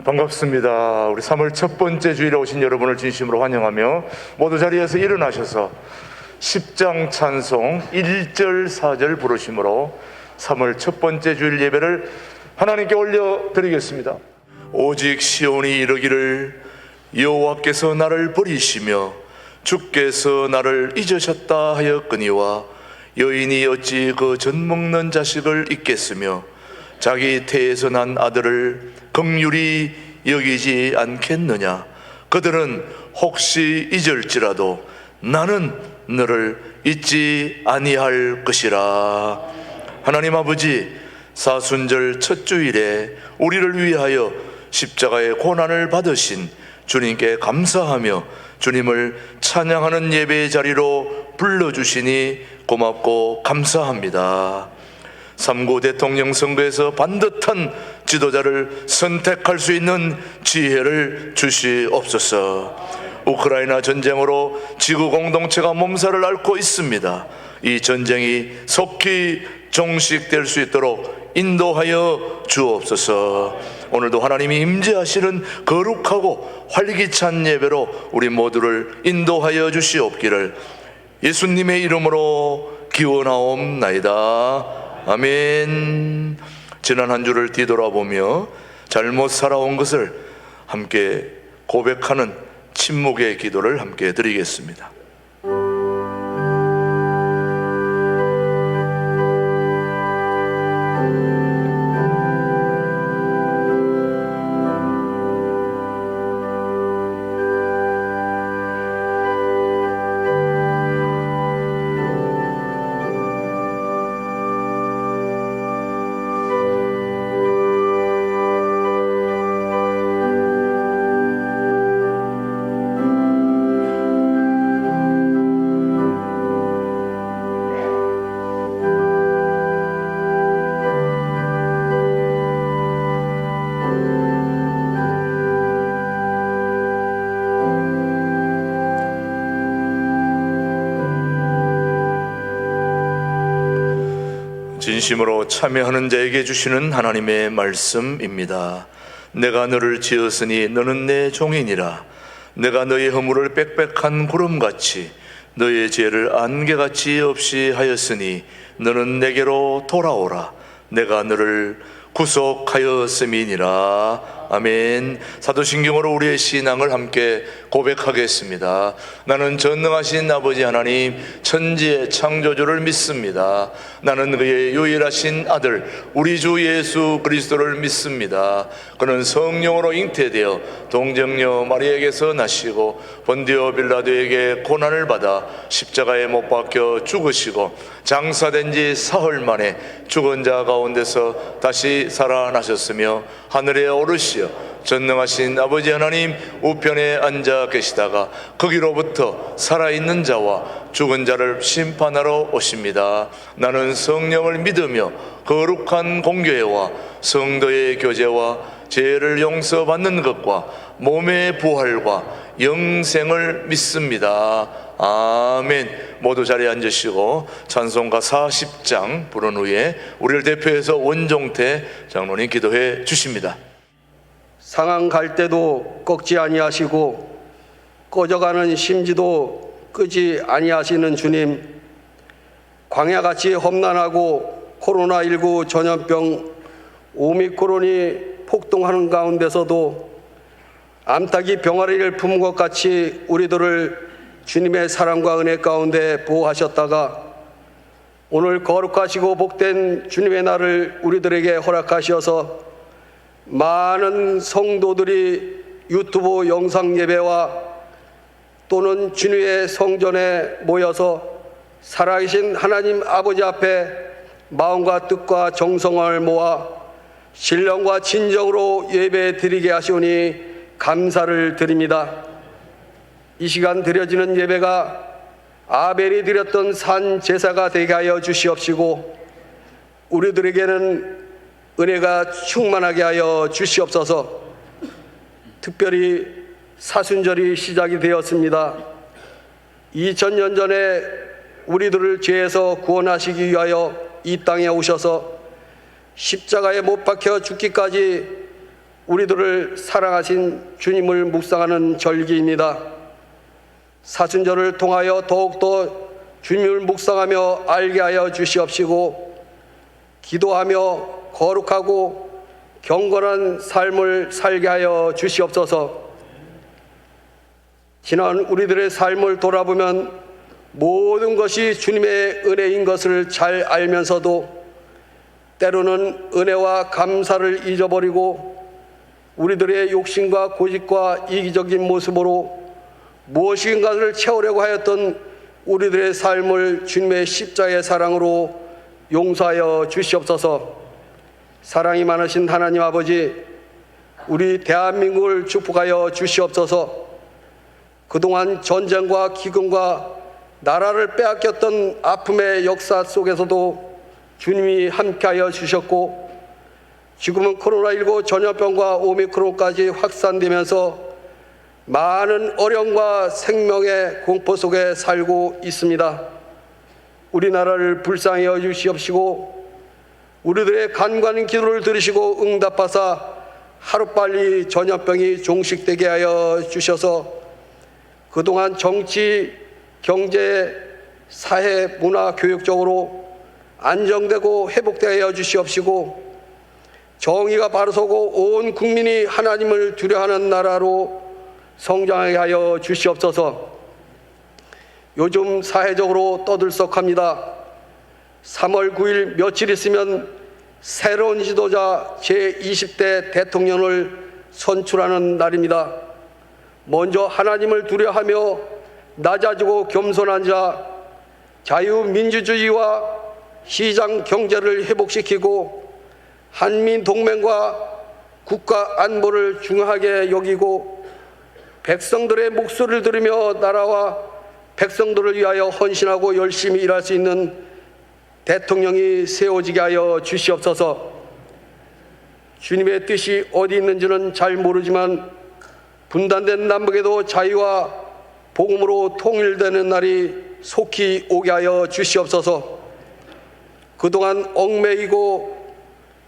반갑습니다. 우리 3월 첫 번째 주일에 오신 여러분을 진심으로 환영하며 모두 자리에서 일어나셔서 10장 찬송 1절 4절 부르심으로 3월 첫 번째 주일 예배를 하나님께 올려드리겠습니다. 오직 시온이 이르기를 여호와께서 나를 버리시며 주께서 나를 잊으셨다 하였거니와 여인이 어찌 그 젖먹는 자식을 잊겠으며 자기 태에서 난 아들을 긍휼히 여기지 않겠느냐. 그들은 혹시 잊을지라도 나는 너를 잊지 아니할 것이라. 하나님 아버지, 사순절 첫 주일에 우리를 위하여 십자가의 고난을 받으신 주님께 감사하며 주님을 찬양하는 예배의 자리로 불러주시니 고맙고 감사합니다. 3구 대통령 선거에서 반듯한 지도자를 선택할 수 있는 지혜를 주시옵소서. 우크라이나 전쟁으로 지구 공동체가 몸살을 앓고 있습니다. 이 전쟁이 속히 종식될 수 있도록 인도하여 주옵소서. 오늘도 하나님이 임재하시는 거룩하고 활기찬 예배로 우리 모두를 인도하여 주시옵기를 예수님의 이름으로 기원하옵나이다. 아멘. 지난 한 주를 뒤돌아보며 잘못 살아온 것을 함께 고백하는 침묵의 기도를 함께 드리겠습니다. 진심으로 참여하는 자에게 주시는 하나님의 말씀입니다. 내가 너를 지었으니 너는 내 종이니라. 내가 너의 허물을 빽빽한 구름같이 너의 죄를 안개같이 없이 하였으니 너는 내게로 돌아오라. 내가 너를 구속하였음이니라. 아멘. 사도신경으로 우리의 신앙을 함께 고백하겠습니다. 나는 전능하신 아버지 하나님 천지의 창조주를 믿습니다. 나는 그의 유일하신 아들 우리 주 예수 그리스도를 믿습니다. 그는 성령으로 잉태되어 동정녀 마리아에게서 나시고 본디오 빌라도에게 고난을 받아 십자가에 못 박혀 죽으시고 장사된 지 사흘 만에 죽은 자 가운데서 다시 살아나셨으며 하늘에 오르시어 전능하신 아버지 하나님 우편에 앉아 계시다가 거기로부터 살아있는 자와 죽은 자를 심판하러 오십니다. 나는 성령을 믿으며 거룩한 공교회와 성도의 교제와 죄를 용서받는 것과 몸의 부활과 영생을 믿습니다. 아멘. 모두 자리에 앉으시고 찬송가 40장 부른 후에 우리를 대표해서 원종태 장로님 기도해 주십니다. 상한 갈 때도 꺾지 아니하시고 꺼져가는 심지도 끄지 아니하시는 주님, 광야같이 험난하고 코로나19 전염병 오미크론이 폭동하는 가운데서도 암탉이 병아리를 품은 것 같이 우리들을 주님의 사랑과 은혜 가운데 보호하셨다가 오늘 거룩하시고 복된 주님의 날을 우리들에게 허락하셔서 많은 성도들이 유튜브 영상 예배와 또는 주님의 성전에 모여서 살아계신 하나님 아버지 앞에 마음과 뜻과 정성을 모아 신령과 진정으로 예배 드리게 하시오니 감사를 드립니다. 이 시간 드려지는 예배가 아벨이 드렸던 산 제사가 되게 하여 주시옵시고 우리들에게는 은혜가 충만하게 하여 주시옵소서. 특별히 사순절이 시작이 되었습니다. 2000년 전에 우리들을 죄에서 구원하시기 위하여 이 땅에 오셔서 십자가에 못 박혀 죽기까지 우리들을 사랑하신 주님을 묵상하는 절기입니다. 사순절을 통하여 더욱더 주님을 묵상하며 알게 하여 주시옵시고 기도하며 거룩하고 경건한 삶을 살게 하여 주시옵소서. 지난 우리들의 삶을 돌아보면 모든 것이 주님의 은혜인 것을 잘 알면서도 때로는 은혜와 감사를 잊어버리고 우리들의 욕심과 고집과 이기적인 모습으로 무엇인가를 채우려고 하였던 우리들의 삶을 주님의 십자가의 사랑으로 용서하여 주시옵소서. 사랑이 많으신 하나님 아버지, 우리 대한민국을 축복하여 주시옵소서. 그동안 전쟁과 기근과 나라를 빼앗겼던 아픔의 역사 속에서도 주님이 함께하여 주셨고, 지금은 코로나19 전염병과 오미크론까지 확산되면서 많은 어려움과 생명의 공포 속에 살고 있습니다. 우리나라를 불쌍히 여주시옵시고 우리들의 간과한 기도를 들으시고 응답하사 하루빨리 전염병이 종식되게 하여 주셔서 그동안 정치, 경제, 사회, 문화, 교육적으로 안정되고 회복되게 하여 주시옵시고 정의가 바로 서고 온 국민이 하나님을 두려워하는 나라로 성장하게 하여 주시옵소서. 요즘 사회적으로 떠들썩합니다. 3월 9일 며칠 있으면 새로운 지도자 제20대 대통령을 선출하는 날입니다. 먼저 하나님을 두려워하며 낮아지고 겸손한 자, 자유민주주의와 시장 경제를 회복시키고 한민 동맹과 국가 안보를 중요하게 여기고 백성들의 목소리를 들으며 나라와 백성들을 위하여 헌신하고 열심히 일할 수 있는 대통령이 세워지게 하여 주시옵소서. 주님의 뜻이 어디 있는지는 잘 모르지만 분단된 남북에도 자유와 복음으로 통일되는 날이 속히 오게 하여 주시옵소서. 그동안 얽매이고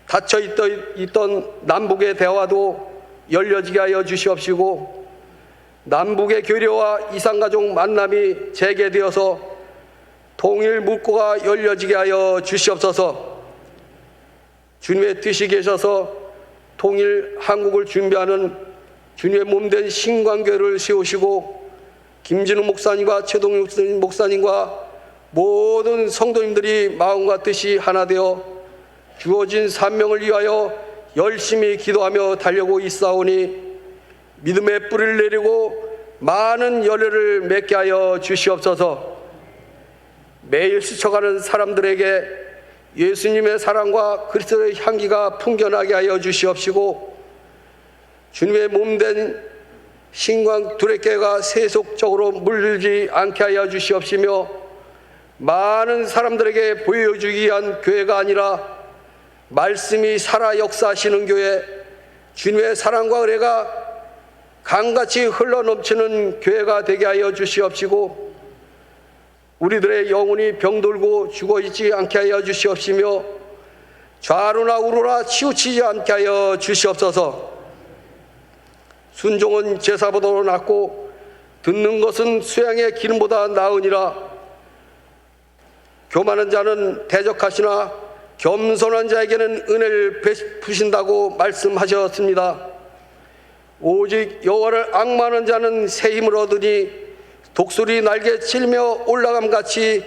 닫혀있던 남북의 대화도 열려지게 하여 주시옵시고 남북의 교류와 이산가족 만남이 재개되어서 통일 묵고가 열려지게 하여 주시옵소서. 주님의 뜻이 계셔서 통일 한국을 준비하는 주님의 몸된 신광교회를 세우시고 김진우 목사님과 최동욱 목사님과 모든 성도님들이 마음과 뜻이 하나 되어 주어진 사명을 위하여 열심히 기도하며 달려고 있사오니 믿음의 뿌리를 내리고 많은 열매를 맺게 하여 주시옵소서. 매일 스쳐가는 사람들에게 예수님의 사랑과 그리스도의 향기가 풍겨나게 하여 주시옵시고 주님의 몸된 신광 두레교회가 세속적으로 물들지 않게 하여 주시옵시며 많은 사람들에게 보여주기 위한 교회가 아니라 말씀이 살아 역사하시는 교회, 주님의 사랑과 은혜가 강같이 흘러넘치는 교회가 되게 하여 주시옵시고 우리들의 영혼이 병들고 죽어있지 않게 하여 주시옵시며 좌로나 우로나 치우치지 않게 하여 주시옵소서. 순종은 제사보다 낫고 듣는 것은 수양의 기름보다 나으니라. 교만한 자는 대적하시나 겸손한 자에게는 은혜를 베푸신다고 말씀하셨습니다. 오직 여호와를 앙망하는 자는 새 힘을 얻으니 독수리 날개 치며 올라감같이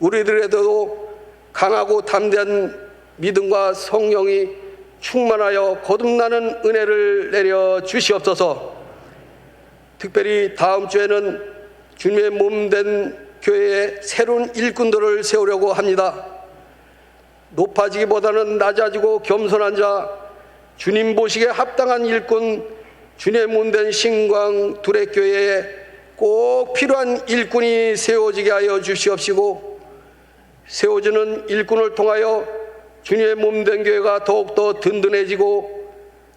우리들에도 강하고 담대한 믿음과 성령이 충만하여 거듭나는 은혜를 내려 주시옵소서. 특별히 다음 주에는 주님의 몸된 교회에 새로운 일꾼들을 세우려고 합니다. 높아지기보다는 낮아지고 겸손한 자, 주님 보시기에 합당한 일꾼, 주님의 몸된 신광 두레교회에 꼭 필요한 일꾼이 세워지게 하여 주시옵시고 세워지는 일꾼을 통하여 주님의 몸된 교회가 더욱더 든든해지고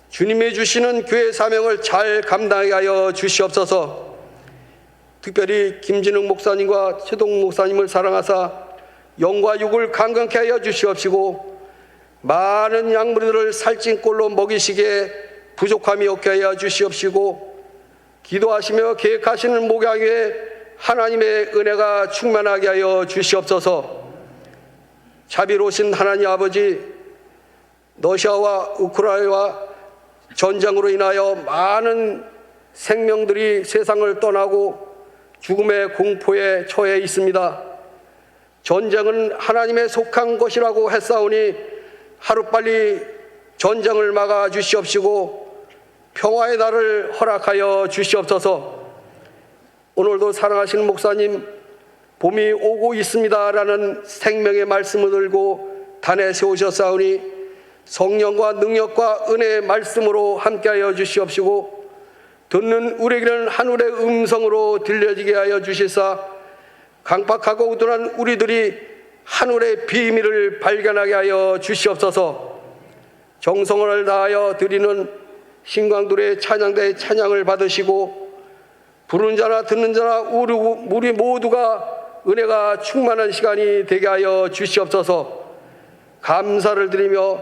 주님이 주시는 교회 사명을 잘 감당하게 하여 주시옵소서. 특별히 김진웅 목사님과 최동 목사님을 사랑하사 영과 육을 강건케 하여 주시옵시고 많은 양무리들을 살찐 꼴로 먹이시기에 부족함이 없게 하여 주시옵시고 기도하시며 계획하시는 목양에 하나님의 은혜가 충만하게 하여 주시옵소서. 자비로우신 하나님 아버지, 러시아와 우크라이나와 전쟁으로 인하여 많은 생명들이 세상을 떠나고 죽음의 공포에 처해 있습니다. 전쟁은 하나님의 속한 것이라고 했사오니 하루빨리 전쟁을 막아 주시옵시고 평화의 날을 허락하여 주시옵소서. 오늘도 사랑하시는 목사님, 봄이 오고 있습니다라는 생명의 말씀을 들고 단에 세우셨사오니 성령과 능력과 은혜의 말씀으로 함께하여 주시옵시고 듣는 우리에게는 하늘의 음성으로 들려지게 하여 주시사 강팍하고 우둔한 우리들이 하늘의 비밀을 발견하게 하여 주시옵소서. 정성을 다하여 드리는 신광들의 찬양대의 찬양을 받으시고 부르는 자나 듣는 자나 우리 모두가 은혜가 충만한 시간이 되게 하여 주시옵소서. 감사를 드리며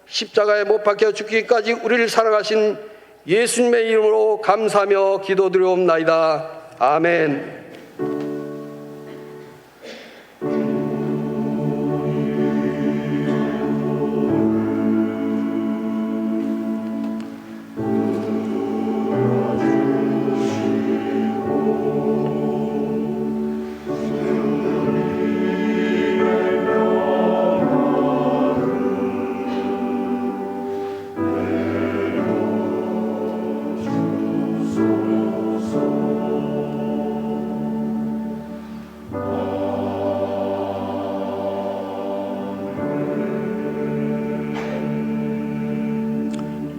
십자가에 못 박혀 죽기까지 우리를 사랑하신 예수님의 이름으로 감사하며 기도드리옵나이다. 아멘.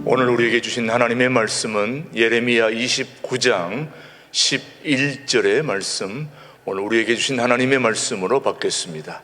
오늘 우리에게 주신 하나님의 말씀은 예레미야 29장 11절의 말씀, 오늘 우리에게 주신 하나님의 말씀으로 받겠습니다.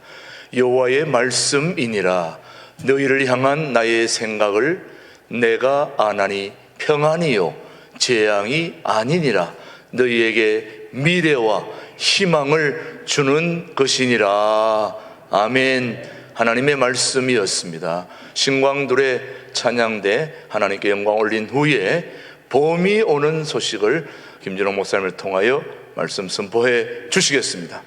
여호와의 말씀이니라. 너희를 향한 나의 생각을 내가 아나니 평안이요 재앙이 아니니라. 너희에게 미래와 희망을 주는 것이니라. 아멘. 하나님의 말씀이었습니다. 신광들의 찬양대 하나님께 영광 올린 후에 봄이 오는 소식을 김진홍 목사님을 통하여 말씀 선포해 주시겠습니다.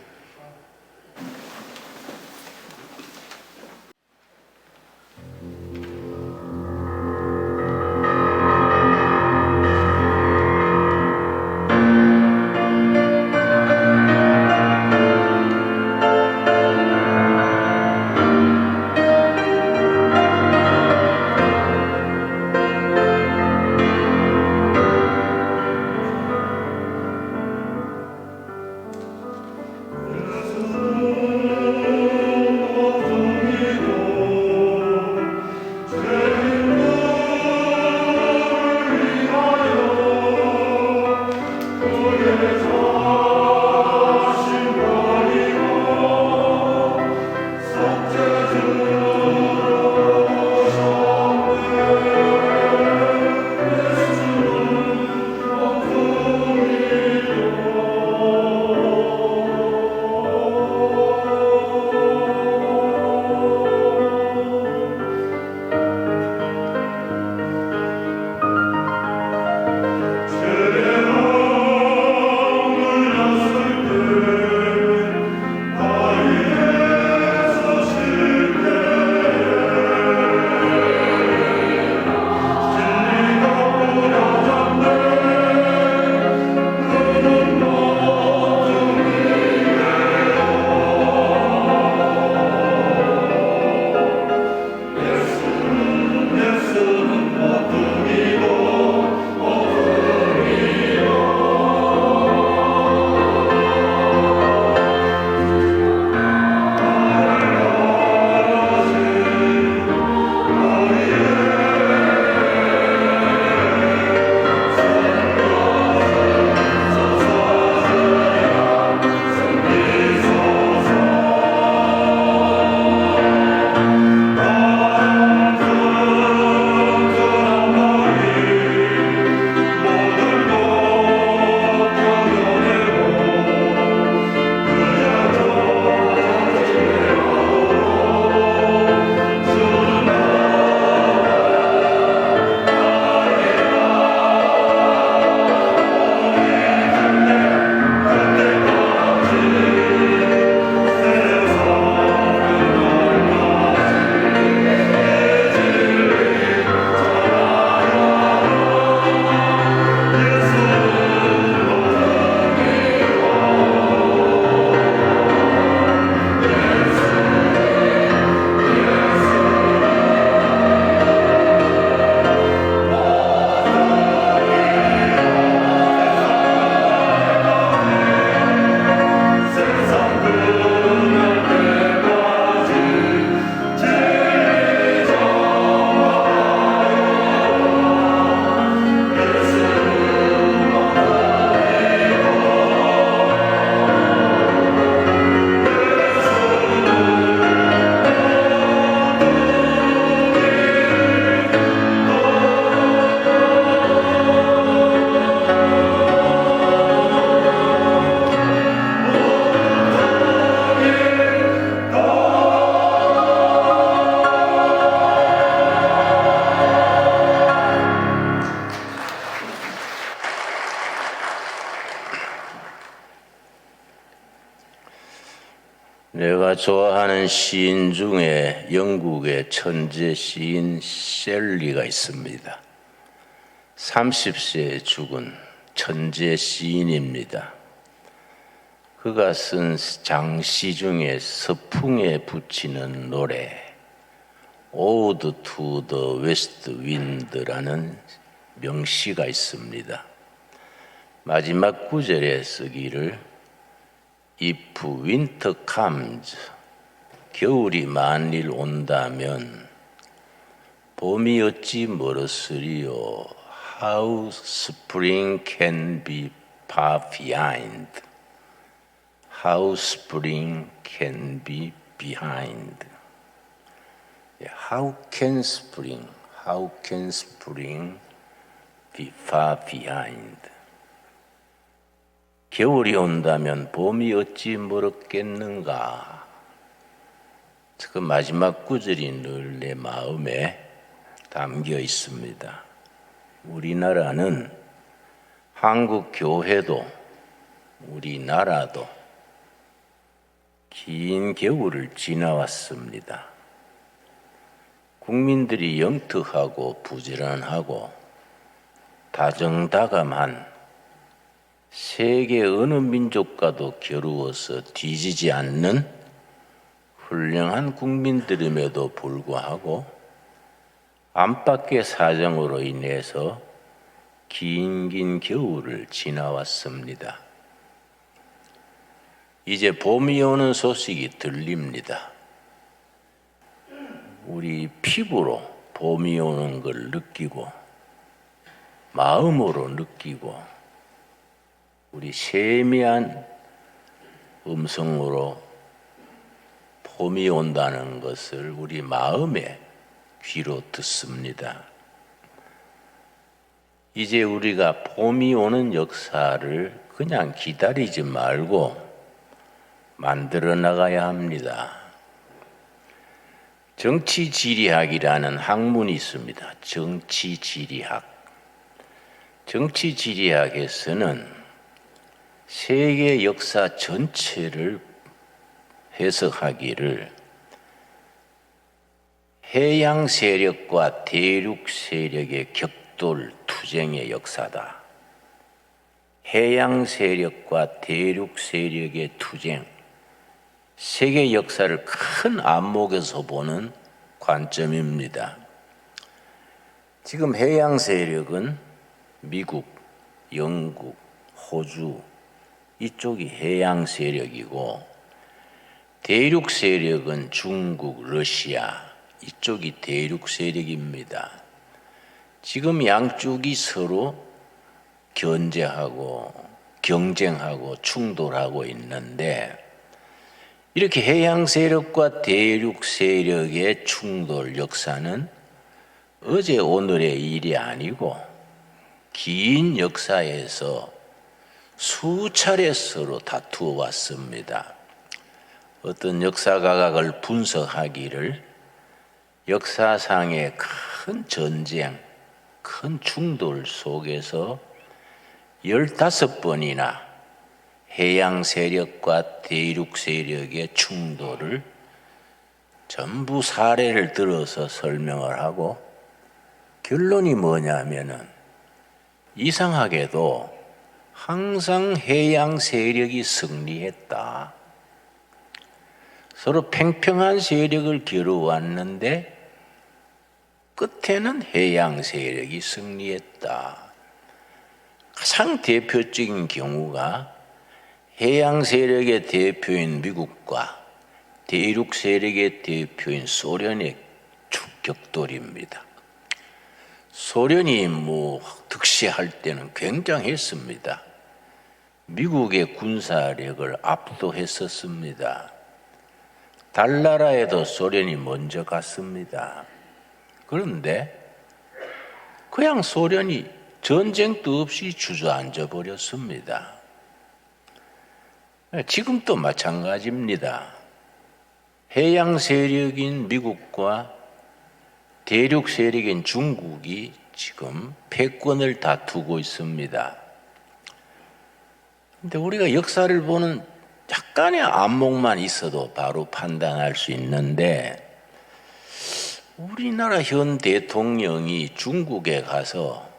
제가 좋아하는 시인 중에 영국의 천재 시인 셸리가 있습니다. 30세에 죽은 천재 시인입니다. 그가 쓴 장시 중에 서풍에 붙이는 노래 Ode to the West Wind라는 명시가 있습니다. 마지막 구절에 쓰기를 If winter comes, 겨울이 만일 온다면 봄이 어찌 멀었으리요. How spring can be far behind. How spring can be behind. How can spring be far behind. 겨울이 온다면 봄이 어찌 멀었겠는가. 그 마지막 구절이 늘 내 마음에 담겨 있습니다. 우리나라는 한국 교회도 우리나라도 긴 겨울을 지나왔습니다. 국민들이 영특하고 부지런하고 다정다감한 세계 어느 민족과도 겨루어서 뒤지지 않는 훌륭한 국민들임에도 불구하고 안팎의 사정으로 인해서 긴 겨울을 지나왔습니다. 이제 봄이 오는 소식이 들립니다. 우리 피부로 봄이 오는 걸 느끼고 마음으로 느끼고 우리 세미한 음성으로 봄이 온다는 것을 우리 마음의 귀로 듣습니다. 이제 우리가 봄이 오는 역사를 그냥 기다리지 말고 만들어 나가야 합니다. 정치지리학이라는 학문이 있습니다. 정치지리학. 정치지리학에서는 세계 역사 전체를 해석하기를 해양 세력과 대륙 세력의 격돌 투쟁의 역사다. 해양 세력과 대륙 세력의 투쟁, 세계 역사를 큰 안목에서 보는 관점입니다. 지금 해양 세력은 미국, 영국, 호주 이쪽이 해양 세력이고 대륙 세력은 중국, 러시아 이쪽이 대륙 세력입니다. 지금 양쪽이 서로 견제하고 경쟁하고 충돌하고 있는데 이렇게 해양 세력과 대륙 세력의 충돌 역사는 어제 오늘의 일이 아니고 긴 역사에서 수차례 서로 다투어 왔습니다. 어떤 역사가각을 분석하기를 역사상의 큰 전쟁, 큰 충돌 속에서 15번이나 해양 세력과 대륙 세력의 충돌을 전부 사례를 들어서 설명을 하고 결론이 뭐냐면은 이상하게도 항상 해양 세력이 승리했다. 서로 팽팽한 세력을 겨루었는데 끝에는 해양 세력이 승리했다. 가장 대표적인 경우가 해양 세력의 대표인 미국과 대륙 세력의 대표인 소련의 격돌입니다. 소련이 득세할 때는 굉장했습니다. 미국의 군사력을 압도했었습니다. 달나라에도 소련이 먼저 갔습니다. 그런데 그냥 소련이 전쟁도 없이 주저앉아 버렸습니다. 지금도 마찬가지입니다. 해양 세력인 미국과 대륙 세력인 중국이 지금 패권을 다투고 있습니다. 근데 우리가 역사를 보는 약간의 안목만 있어도 바로 판단할 수 있는데, 우리나라 현 대통령이 중국에 가서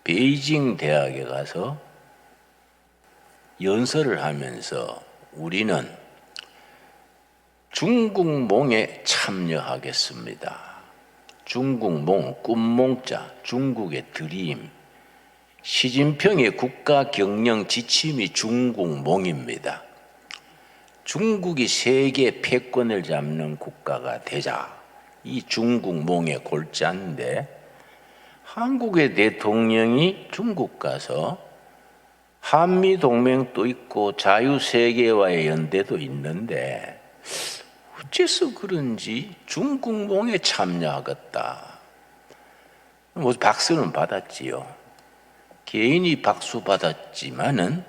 베이징 대학에 가서 연설을 하면서 우리는 중국몽에 참여하겠습니다. 중국몽, 꿈몽자, 중국의 드림, 시진핑의 국가 경영 지침이 중국몽입니다. 중국이 세계 패권을 잡는 국가가 되자, 이 중국몽의 골자인데, 한국의 대통령이 중국 가서 한미동맹도 있고 자유세계와의 연대도 있는데 어째서 그런지 중국몽에 참여하겠다. 뭐 박수는 받았지요. 개인이 박수 받았지만은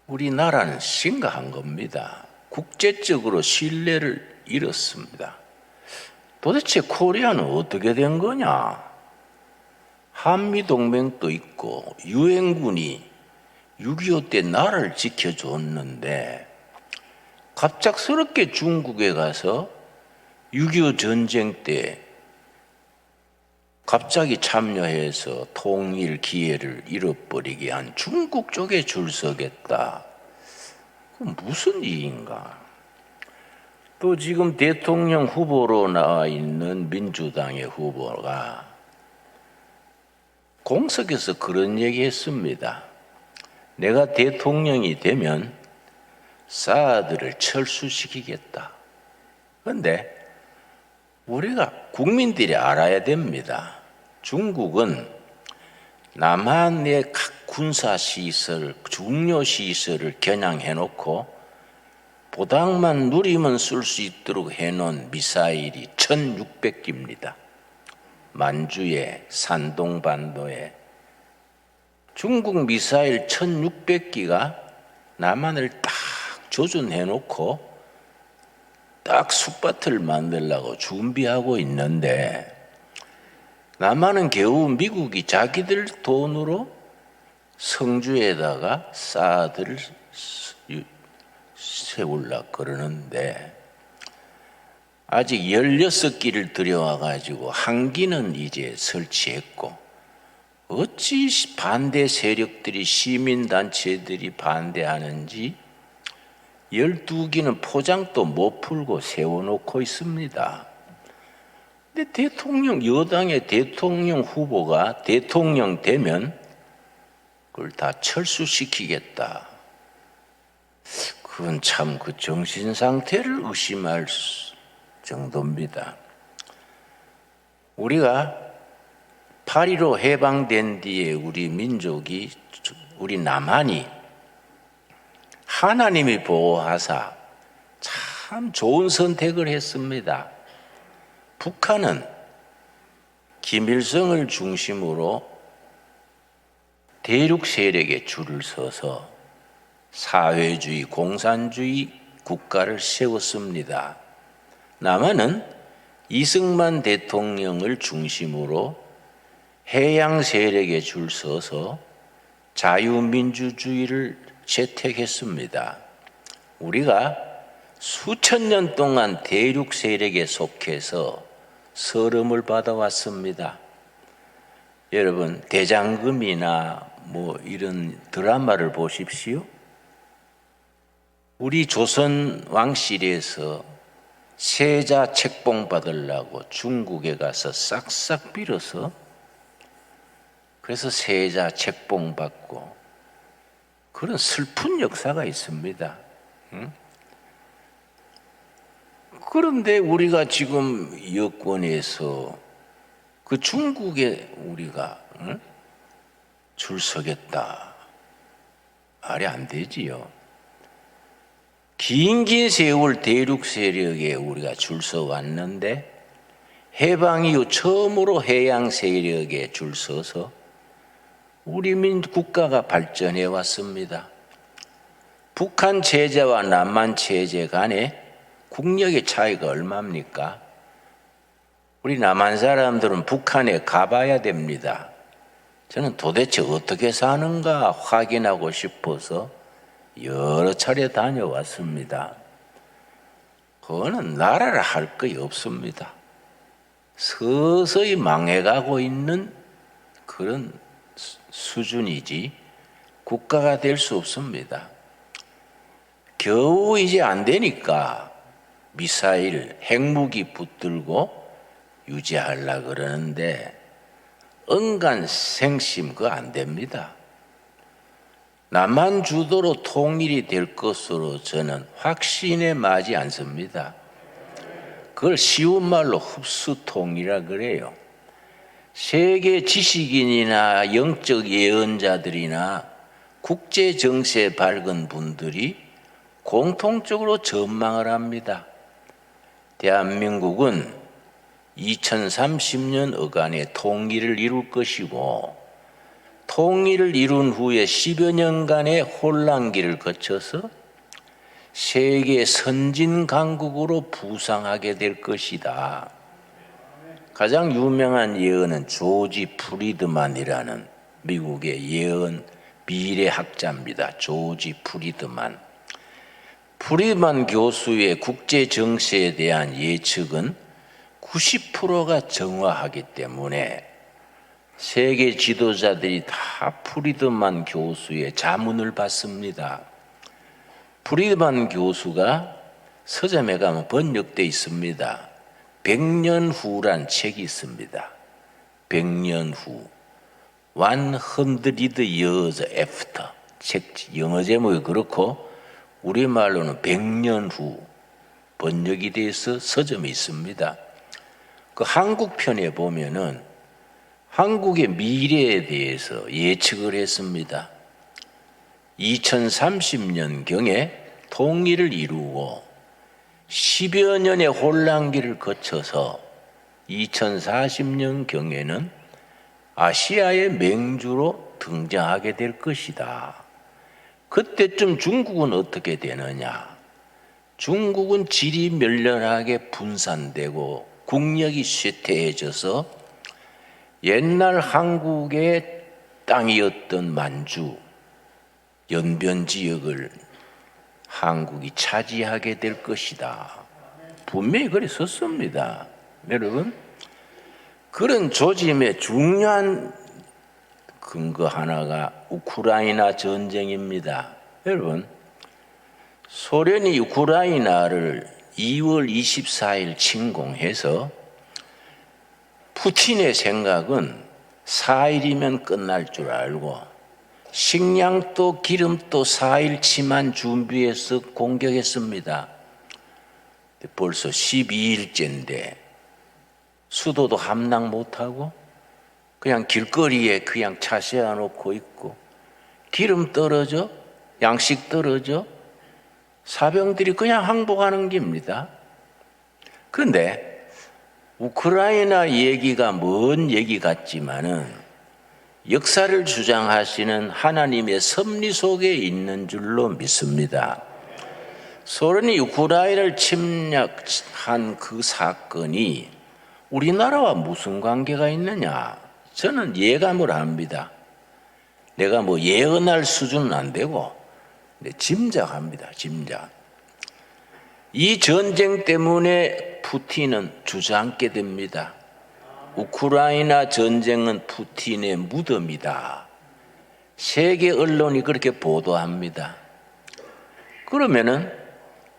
우리나라는 심각한 겁니다. 국제적으로 신뢰를 잃었습니다. 도대체 코리아는 어떻게 된 거냐? 한미동맹도 있고 유엔군이 6.25 때 나라를 지켜줬는데 갑작스럽게 중국에 가서 6.25 전쟁 때 갑자기 참여해서 통일 기회를 잃어버리게 한 중국 쪽에 줄 서겠다. 그건 무슨 이인가? 또 지금 대통령 후보로 나와 있는 민주당의 후보가 공석에서 그런 얘기 했습니다. 내가 대통령이 되면 사드를 철수시키겠다. 그런데 우리가 국민들이 알아야 됩니다. 중국은 남한의 각 군사시설, 중요시설을 겨냥해놓고 보당만 누리면 쓸 수 있도록 해놓은 미사일이 1600기입니다. 만주에, 산동반도에 중국 미사일 1600기가 남한을 딱 조준해놓고 딱 숲밭을 만들려고 준비하고 있는데, 남한은 겨우 미국이 자기들 돈으로 성주에다가 사드를 세우려고 그러는데 아직 16기를 들여와가지고 한 기는 이제 설치했고, 어찌 반대 세력들이, 시민단체들이 반대하는지 12기는 포장도 못 풀고 세워놓고 있습니다. 근데 대통령, 여당의 대통령 후보가 대통령 되면 그걸 다 철수시키겠다. 그건 참 그 정신 상태를 의심할 정도입니다. 우리가 8.15 해방된 뒤에 우리 민족이, 우리 남한이 하나님이 보호하사 참 좋은 선택을 했습니다. 북한은 김일성을 중심으로 대륙 세력에 줄을 서서 사회주의, 공산주의 국가를 세웠습니다. 남한은 이승만 대통령을 중심으로 해양 세력에 줄 서서 자유민주주의를 채택했습니다. 우리가 수천 년 동안 대륙 세력에 속해서 서름을 받아왔습니다. 여러분, 대장금이나 뭐 이런 드라마를 보십시오. 우리 조선 왕실에서 세자 책봉 받으려고 중국에 가서 싹싹 빌어서, 그래서 세자 책봉 받고 그런 슬픈 역사가 있습니다. 그런데 우리가 지금 여권에서 그 중국에 우리가 줄 서겠다, 말이 안 되지요. 긴 세월 대륙 세력에 우리가 줄 서 왔는데 해방 이후 처음으로 해양 세력에 줄 서서 우리 국가가 발전해 왔습니다. 북한 체제와 남한 체제 간에 국력의 차이가 얼마입니까? 우리 남한 사람들은 북한에 가봐야 됩니다. 저는 도대체 어떻게 사는가 확인하고 싶어서 여러 차례 다녀왔습니다. 그거는 나라를 할 것이 없습니다. 서서히 망해가고 있는 그런 수준이지 국가가 될 수 없습니다. 겨우 이제 안 되니까 미사일, 핵무기 붙들고 유지하려고 그러는데 언간 생심 그거 안 됩니다. 남한 주도로 통일이 될 것으로 저는 확신에 마지 않습니다. 그걸 쉬운 말로 흡수통이라 그래요. 세계 지식인이나 영적 예언자들이나 국제 정세에 밝은 분들이 공통적으로 전망을 합니다. 대한민국은 2030년 어간에 통일을 이룰 것이고 통일을 이룬 후에 10여 년간의 혼란기를 거쳐서 세계 선진 강국으로 부상하게 될 것이다. 가장 유명한 예언은 조지 프리드만이라는 미국의 예언 미래학자입니다. 조지 프리드만. 프리드만 교수의 국제 정세에 대한 예측은 90%가 정확하기 때문에 세계 지도자들이 다 프리드만 교수의 자문을 받습니다. 프리드만 교수가 서점에 가면 번역되어 있습니다. 100년 후란 책이 있습니다. 100년 후. 100 years after. 책 영어 제목이 그렇고 우리말로는 100년 후 번역이 돼서 서점에 있습니다. 그 한국편에 보면은 한국의 미래에 대해서 예측을 했습니다. 2030년경에 통일을 이루고 10여 년의 혼란기를 거쳐서 2040년경에는 아시아의 맹주로 등장하게 될 것이다. 그때쯤 중국은 어떻게 되느냐? 중국은 질이 멸렬하게 분산되고 국력이 쇠퇴해져서 옛날 한국의 땅이었던 만주, 연변 지역을 한국이 차지하게 될 것이다. 분명히 그래 썼습니다. 여러분, 그런 조짐의 중요한 근거 하나가 우크라이나 전쟁입니다. 여러분, 소련이 우크라이나를 2월 24일 침공해서 푸틴의 생각은 4일이면 끝날 줄 알고 식량도 기름도 4일치만 준비해서 공격했습니다. 벌써 12일째인데 수도도 함락 못하고 그냥 길거리에 그냥 차 세워놓고 있고 기름 떨어져 양식 떨어져 사병들이 그냥 항복하는 겁니다. 그런데 우크라이나 얘기가 먼 얘기 같지만은 역사를 주장하시는 하나님의 섭리 속에 있는 줄로 믿습니다. 소련이 우크라이나를 침략한 그 사건이 우리나라와 무슨 관계가 있느냐? 저는 예감을 합니다. 내가 뭐 예언할 수준은 안 되고 짐작합니다. 짐작. 이 전쟁 때문에 푸틴은 주저앉게 됩니다. 우크라이나 전쟁은 푸틴의 무덤이다. 세계 언론이 그렇게 보도합니다. 그러면은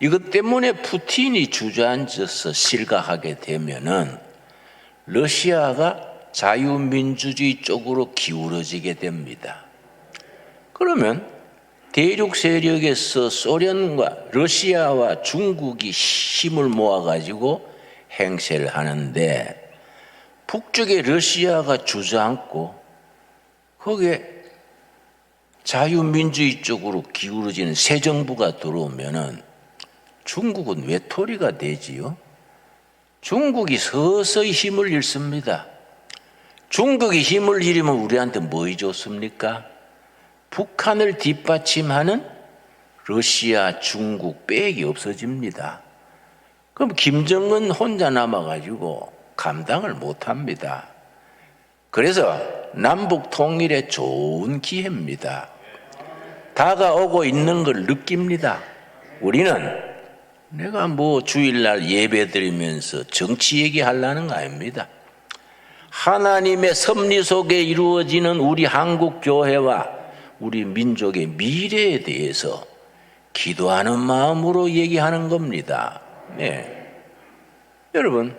이것 때문에 푸틴이 주저앉아서 실각하게 되면은 러시아가 자유민주주의 쪽으로 기울어지게 됩니다. 그러면 대륙 세력에서 소련과 러시아와 중국이 힘을 모아가지고 행세를 하는데 북쪽에 러시아가 주저앉고 거기에 자유민주주의 쪽으로 기울어지는 새 정부가 들어오면은 중국은 외톨이가 되지요. 중국이 서서히 힘을 잃습니다. 중국이 힘을 잃으면 우리한테 뭐이 좋습니까? 북한을 뒷받침하는 러시아, 중국 빽이 없어집니다. 그럼 김정은 혼자 남아가지고 감당을 못합니다. 그래서 남북 통일에 좋은 기회입니다. 다가오고 있는 걸 느낍니다. 우리는 내가 뭐 주일날 예배 드리면서 정치 얘기하려는 거 아닙니다. 하나님의 섭리 속에 이루어지는 우리 한국 교회와 우리 민족의 미래에 대해서 기도하는 마음으로 얘기하는 겁니다. 네. 여러분,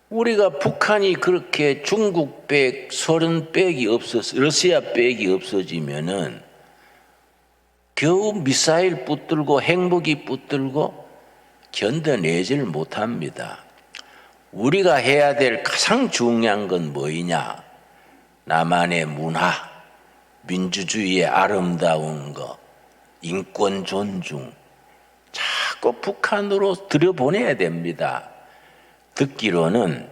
우리가 북한이 그렇게 중국 백, 소련 백이 러시아 백이 없어지면은 겨우 미사일 붙들고 핵무기 붙들고 견뎌내질 못합니다. 우리가 해야 될 가장 중요한 건 뭐이냐? 나만의 문화, 민주주의의 아름다운 것, 인권 존중, 자꾸 북한으로 들여보내야 됩니다. 듣기로는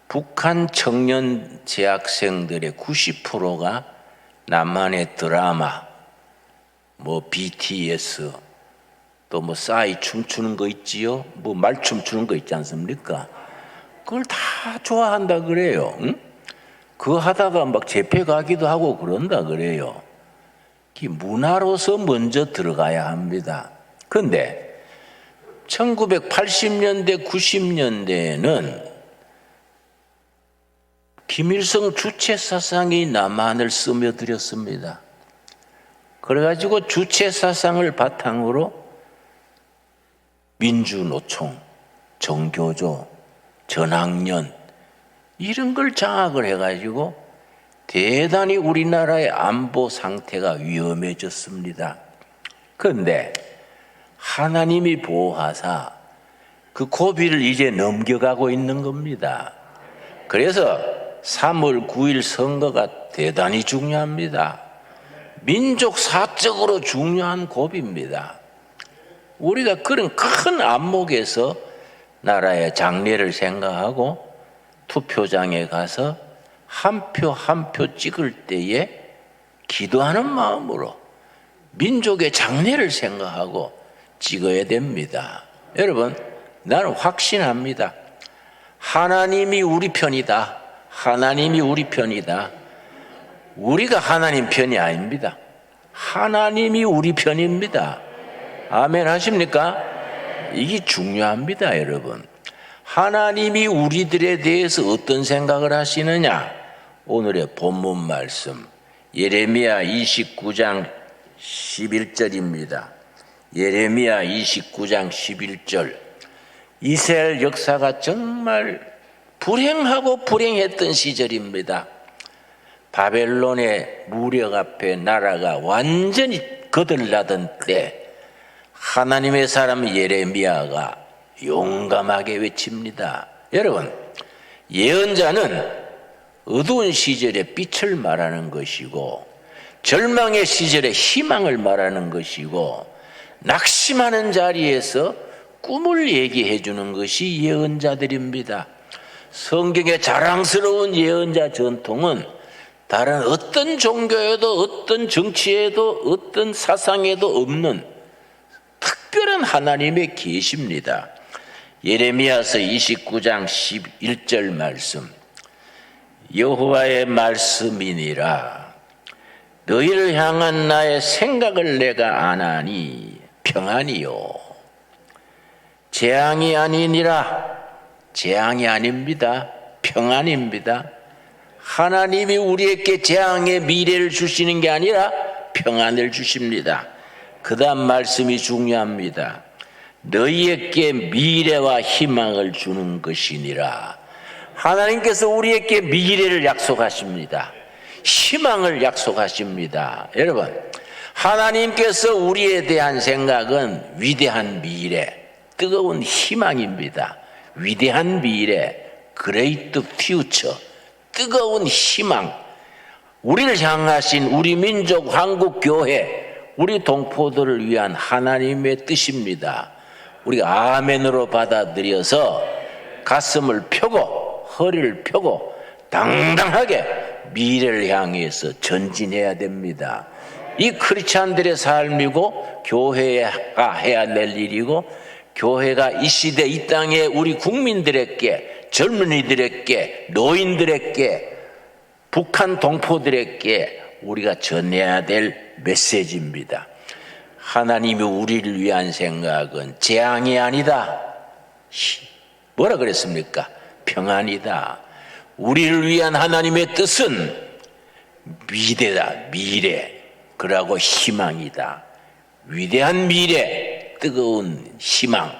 북한 청년 재학생들의 90%가 남한의 드라마, 뭐 BTS, 또 뭐 싸이 춤추는 거 있지요? 뭐 말춤 추는 거 있지 않습니까? 그걸 다 좋아한다 그래요. 응? 그거 하다가 막 재패 가기도 하고 그런다 그래요. 문화로서 먼저 들어가야 합니다. 그런데 1980년대, 90년대에는 김일성 주체 사상이 남한을 스며들었습니다. 그래가지고 주체 사상을 바탕으로 민주노총, 정교조, 전학년 이런 걸 장악을 해가지고 대단히 우리나라의 안보 상태가 위험해졌습니다. 그런데 하나님이 보호하사 그 고비를 이제 넘겨가고 있는 겁니다. 그래서 3월 9일 선거가 대단히 중요합니다. 민족사적으로 중요한 고비입니다. 우리가 그런 큰 안목에서 나라의 장래를 생각하고 투표장에 가서 한 표 한 표 찍을 때에 기도하는 마음으로 민족의 장래를 생각하고 찍어야 됩니다. 여러분, 나는 확신합니다. 하나님이 우리 편이다. 하나님이 우리 편이다. 우리가 하나님 편이 아닙니다. 하나님이 우리 편입니다. 아멘 하십니까? 이게 중요합니다, 여러분. 하나님이 우리들에 대해서 어떤 생각을 하시느냐? 오늘의 본문 말씀 예레미야 29장 11절입니다. 예레미야 29장 11절. 이스라엘 역사가 정말 불행하고 불행했던 시절입니다. 바벨론의 무력 앞에 나라가 완전히 거들나던 때 하나님의 사람 예레미야가 용감하게 외칩니다. 여러분, 예언자는 어두운 시절의 빛을 말하는 것이고 절망의 시절의 희망을 말하는 것이고 낙심하는 자리에서 꿈을 얘기해 주는 것이 예언자들입니다. 성경의 자랑스러운 예언자 전통은 다른 어떤 종교에도 어떤 정치에도 어떤 사상에도 없는 특별한 하나님의 계시입니다. 예레미야서 29장 11절 말씀. 여호와의 말씀이니라. 너희를 향한 나의 생각을 내가 아나니 평안이요 재앙이 아니니라. 재앙이 아닙니다. 평안입니다. 하나님이 우리에게 재앙의 미래를 주시는 게 아니라 평안을 주십니다. 그 다음 말씀이 중요합니다. 너희에게 미래와 희망을 주는 것이니라. 하나님께서 우리에게 미래를 약속하십니다. 희망을 약속하십니다. 여러분, 하나님께서 우리에 대한 생각은 위대한 미래, 뜨거운 희망입니다. 위대한 미래, great future, 뜨거운 희망. 우리를 향하신 우리 민족 한국 교회, 우리 동포들을 위한 하나님의 뜻입니다. 우리가 아멘으로 받아들여서 가슴을 펴고 허리를 펴고 당당하게 미래를 향해서 전진해야 됩니다. 이 크리스찬들의 삶이고 교회가 해야 될 일이고 교회가 이 시대 이 땅에 우리 국민들에게 젊은이들에게 노인들에게 북한 동포들에게 우리가 전해야 될 메시지입니다. 하나님이 우리를 위한 생각은 재앙이 아니다. 뭐라 그랬습니까? 평안이다. 우리를 위한 하나님의 뜻은 미래다. 미래. 그러고 희망이다. 위대한 미래, 뜨거운 희망.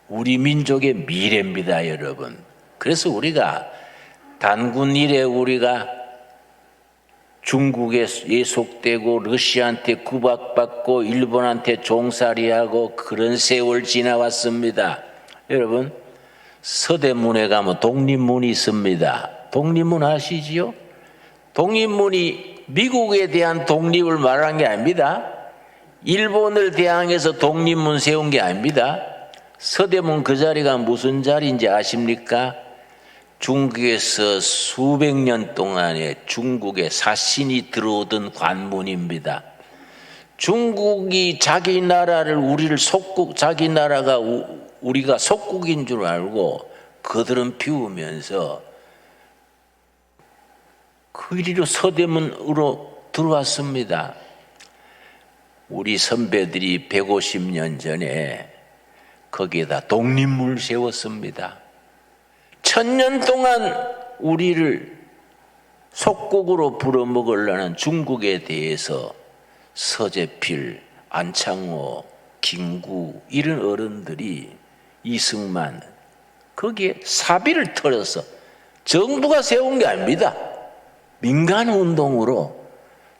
우리 민족의 미래입니다, 여러분. 그래서 우리가 단군 이래 우리가 중국에 예속되고 러시아한테 구박받고 일본한테 종살이하고 그런 세월 지나왔습니다. 여러분, 서대문에 가면 독립문이 있습니다. 독립문 아시지요? 독립문이 미국에 대한 독립을 말한 게 아닙니다. 일본을 대항해서 독립문 세운 게 아닙니다. 서대문 그 자리가 무슨 자리인지 아십니까? 중국에서 수백 년 동안에 중국에 사신이 들어오던 관문입니다. 중국이 자기 나라를 우리를 속국, 자기 나라가 우리가 속국인 줄 알고 그들은 비우면서 그 이리로 서대문으로 들어왔습니다. 우리 선배들이 150년 전에 거기에다 독립문을 세웠습니다. 1000년 동안 우리를 속국으로 불어먹으려는 중국에 대해서 서재필, 안창호, 김구 이런 어른들이 이승만 거기에 사비를 털어서 정부가 세운 게 아닙니다. 민간운동으로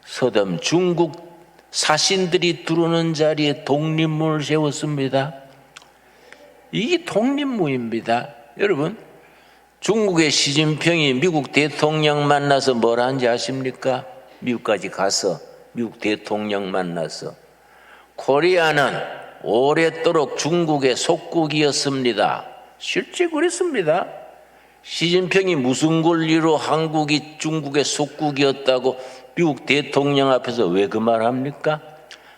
서점 중국 사신들이 들어오는 자리에 독립문을 세웠습니다. 이게 독립문입니다. 여러분, 중국의 시진핑이 미국 대통령 만나서 뭘 한지 아십니까? 미국까지 가서 미국 대통령 만나서 코리아는 오랫도록 중국의 속국이었습니다. 실제 그랬습니다. 시진핑이 무슨 권리로 한국이 중국의 속국이었다고 미국 대통령 앞에서 왜 그 말 합니까?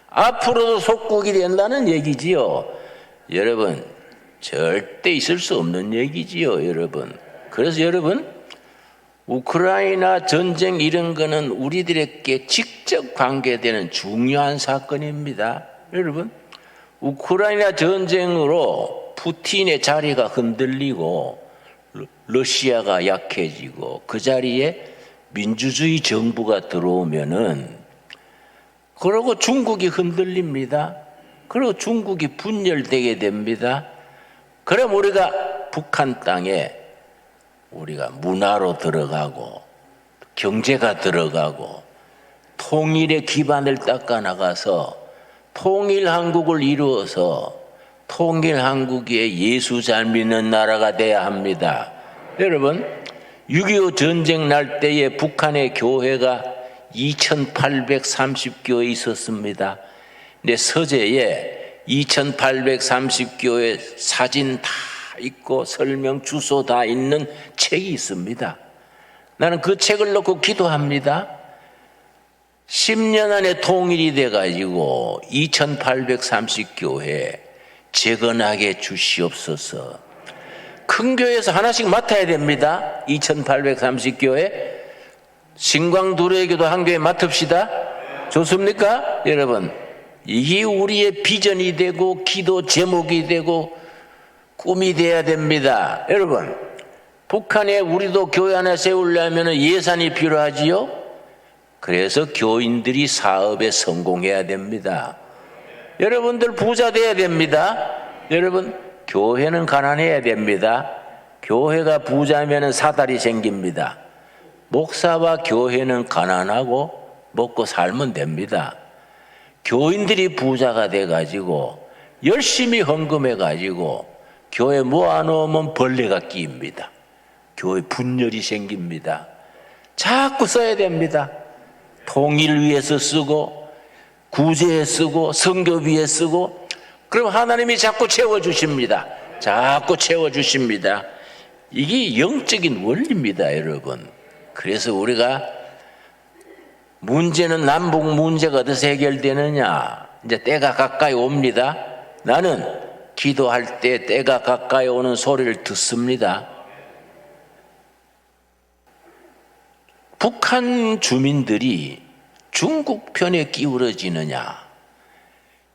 앞으로도 속국이 된다는 얘기지요. 여러분, 절대 있을 수 없는 얘기지요, 여러분. 그래서 여러분, 우크라이나 전쟁 이런 거는 우리들에게 직접 관계되는 중요한 사건입니다. 여러분, 우크라이나 전쟁으로 푸틴의 자리가 흔들리고 러시아가 약해지고 그 자리에 민주주의 정부가 들어오면은 그러고 중국이 흔들립니다. 그리고 중국이 분열되게 됩니다. 그럼 우리가 북한 땅에 우리가 문화로 들어가고 경제가 들어가고 통일의 기반을 닦아 나가서 통일한국을 이루어서 통일한국의 예수 잘 믿는 나라가 돼야 합니다. 여러분, 6.25 전쟁 날 때에 북한의 교회가 2830교회 있었습니다. 근데 서재에 2830교회 사진 다 있고 설명 주소 다 있는 책이 있습니다. 나는 그 책을 놓고 기도합니다. 10년 안에 통일이 돼가지고 2830교회 재건하게 주시옵소서. 큰 교회에서 하나씩 맡아야 됩니다. 2830교회 신광두레교도 한 교회 맡읍시다. 좋습니까? 여러분, 이게 우리의 비전이 되고 기도 제목이 되고 꿈이 돼야 됩니다. 여러분, 북한에 우리도 교회 하나 세우려면 예산이 필요하지요. 그래서 교인들이 사업에 성공해야 됩니다. 여러분들 부자 돼야 됩니다. 여러분, 교회는 가난해야 됩니다. 교회가 부자면 사달이 생깁니다. 목사와 교회는 가난하고 먹고 살면 됩니다. 교인들이 부자가 돼가지고 열심히 헌금해가지고 교회 모아놓으면 벌레가 끼입니다. 교회 분열이 생깁니다. 자꾸 써야 됩니다. 통일 위해서 쓰고 구제에 쓰고 선교비에 쓰고 그럼 하나님이 자꾸 채워주십니다. 자꾸 채워주십니다. 이게 영적인 원리입니다, 여러분. 그래서 우리가 문제는 남북 문제가 어디서 해결되느냐? 이제 때가 가까이 옵니다. 나는 기도할 때 때가 가까이 오는 소리를 듣습니다. 북한 주민들이 중국 편에 기울어지느냐?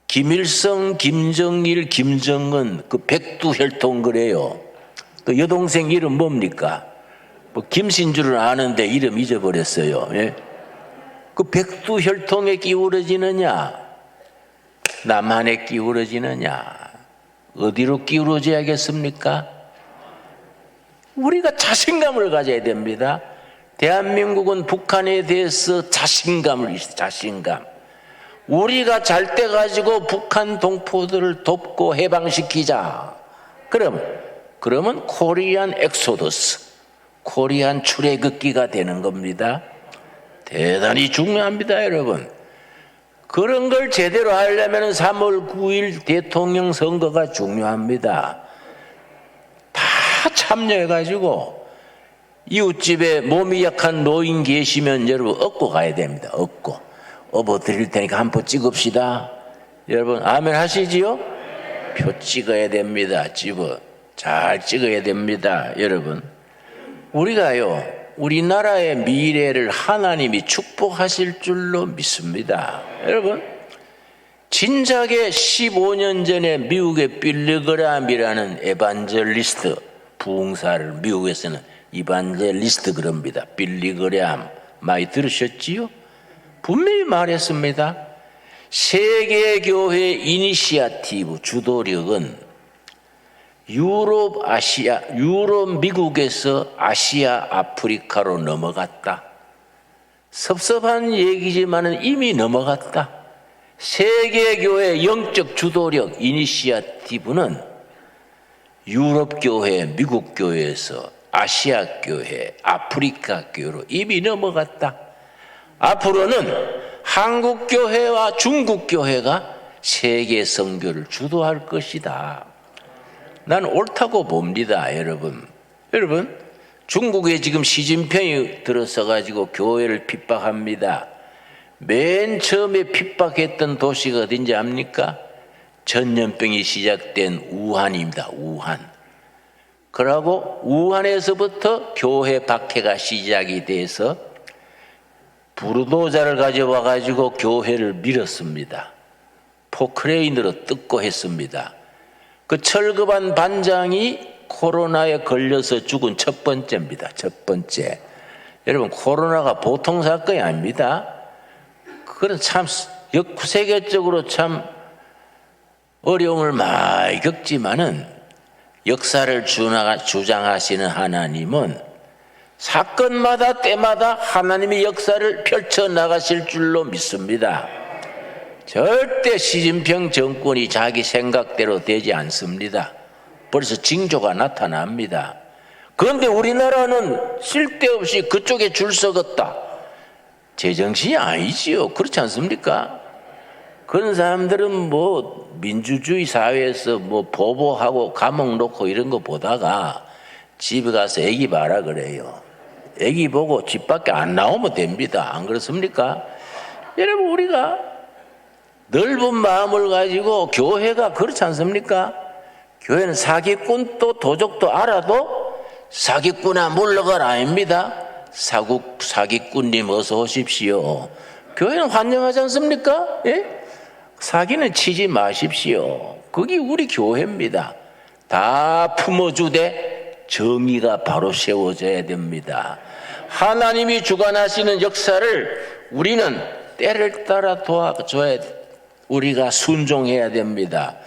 김일성, 김정일, 김정은 그 백두혈통 그래요. 그 여동생 이름 뭡니까? 뭐 김신 줄은 아는데 이름 잊어버렸어요. 예? 그 백두혈통에 기울어지느냐? 남한에 기울어지느냐? 어디로 기울어져야겠습니까? 우리가 자신감을 가져야 됩니다. 대한민국은 북한에 대해서 자신감을 있어요. 자신감. 우리가 잘 때 가지고 북한 동포들을 돕고 해방시키자. 그러면 코리안 엑소더스, 코리안 출애굽기가 되는 겁니다. 대단히 중요합니다, 여러분. 그런 걸 제대로 하려면 3월 9일 대통령 선거가 중요합니다. 다 참여해가지고 이웃집에 몸이 약한 노인 계시면 여러분 업고 가야 됩니다. 업어 드릴 테니까 한 표 찍읍시다. 여러분 아멘 하시지요? 표 찍어야 됩니다. 잘 찍어야 됩니다. 여러분 우리가요 우리나라의 미래를 하나님이 축복하실 줄로 믿습니다. 여러분 진작에 15년 전에 미국의 빌리그람이라는 에반젤리스트 부흥사를 미국에서는 이반젤리스트 그럽니다. 빌리그람 많이 들으셨지요? 분명히 말했습니다. 세계교회 이니시아티브 주도력은 유럽 미국에서 아시아 아프리카로 넘어갔다. 섭섭한 얘기지만 이미 넘어갔다. 세계교회 영적 주도력 이니시아티브는 유럽교회 미국교회에서 아시아교회 아프리카 교회로 이미 넘어갔다. 앞으로는 한국교회와 중국교회가 세계 선교를 주도할 것이다. 난 옳다고 봅니다, 여러분. 여러분, 중국에 지금 시진핑이 들어서 가지고 교회를 핍박합니다. 맨 처음에 핍박했던 도시가 어딘지 압니까? 전염병이 시작된 우한입니다. 우한. 그러고 우한에서부터 교회 박해가 시작이 돼서 부르도자를 가져와 가지고 교회를 밀었습니다. 포크레인으로 뜯고 했습니다. 그 철급한 반장이 코로나에 걸려서 죽은 첫 번째입니다. 첫 번째. 여러분 코로나가 보통 사건이 아닙니다. 그건 참 세계적으로 참 어려움을 많이 겪지만은 역사를 주장하시는 하나님은 사건마다 때마다 하나님의 역사를 펼쳐나가실 줄로 믿습니다. 절대 시진핑 정권이 자기 생각대로 되지 않습니다. 벌써 징조가 나타납니다. 그런데 우리나라는 쓸데없이 그쪽에 줄 서겠다. 제정신이 아니지요. 그렇지 않습니까? 그런 사람들은 뭐 민주주의 사회에서 뭐 보복하고 감옥 놓고 이런 거 보다가 집에 가서 애기 봐라 그래요. 애기 보고 집 밖에 안 나오면 됩니다. 안 그렇습니까? 여러분 우리가 넓은 마음을 가지고 교회가 그렇지 않습니까? 교회는 사기꾼도 도적도 알아도 사기꾼아 물러가라 아닙니다. 사기꾼님 어서 오십시오. 교회는 환영하지 않습니까? 예? 사기는 치지 마십시오. 그게 우리 교회입니다. 다 품어주되 정의가 바로 세워져야 됩니다. 하나님이 주관하시는 역사를 우리는 때를 따라 도와줘야 우리가 순종해야 됩니다.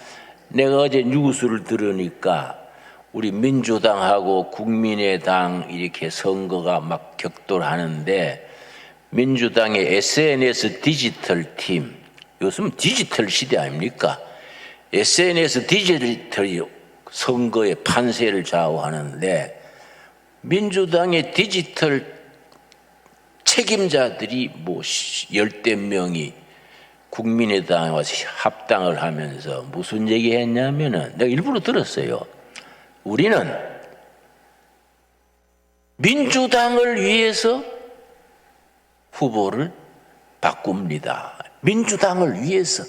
내가 어제 뉴스를 들으니까 우리 민주당하고 국민의당 이렇게 선거가 막 격돌하는데 민주당의 SNS 디지털 팀, 요즘 디지털 시대 아닙니까? SNS 디지털이 선거의 판세를 좌우하는데 민주당의 디지털 책임자들이 뭐 10대 명이 국민의당에 와서 합당을 하면서 무슨 얘기 했냐면은 내가 일부러 들었어요. 우리는 민주당을 위해서 후보를 바꿉니다. 민주당을 위해서.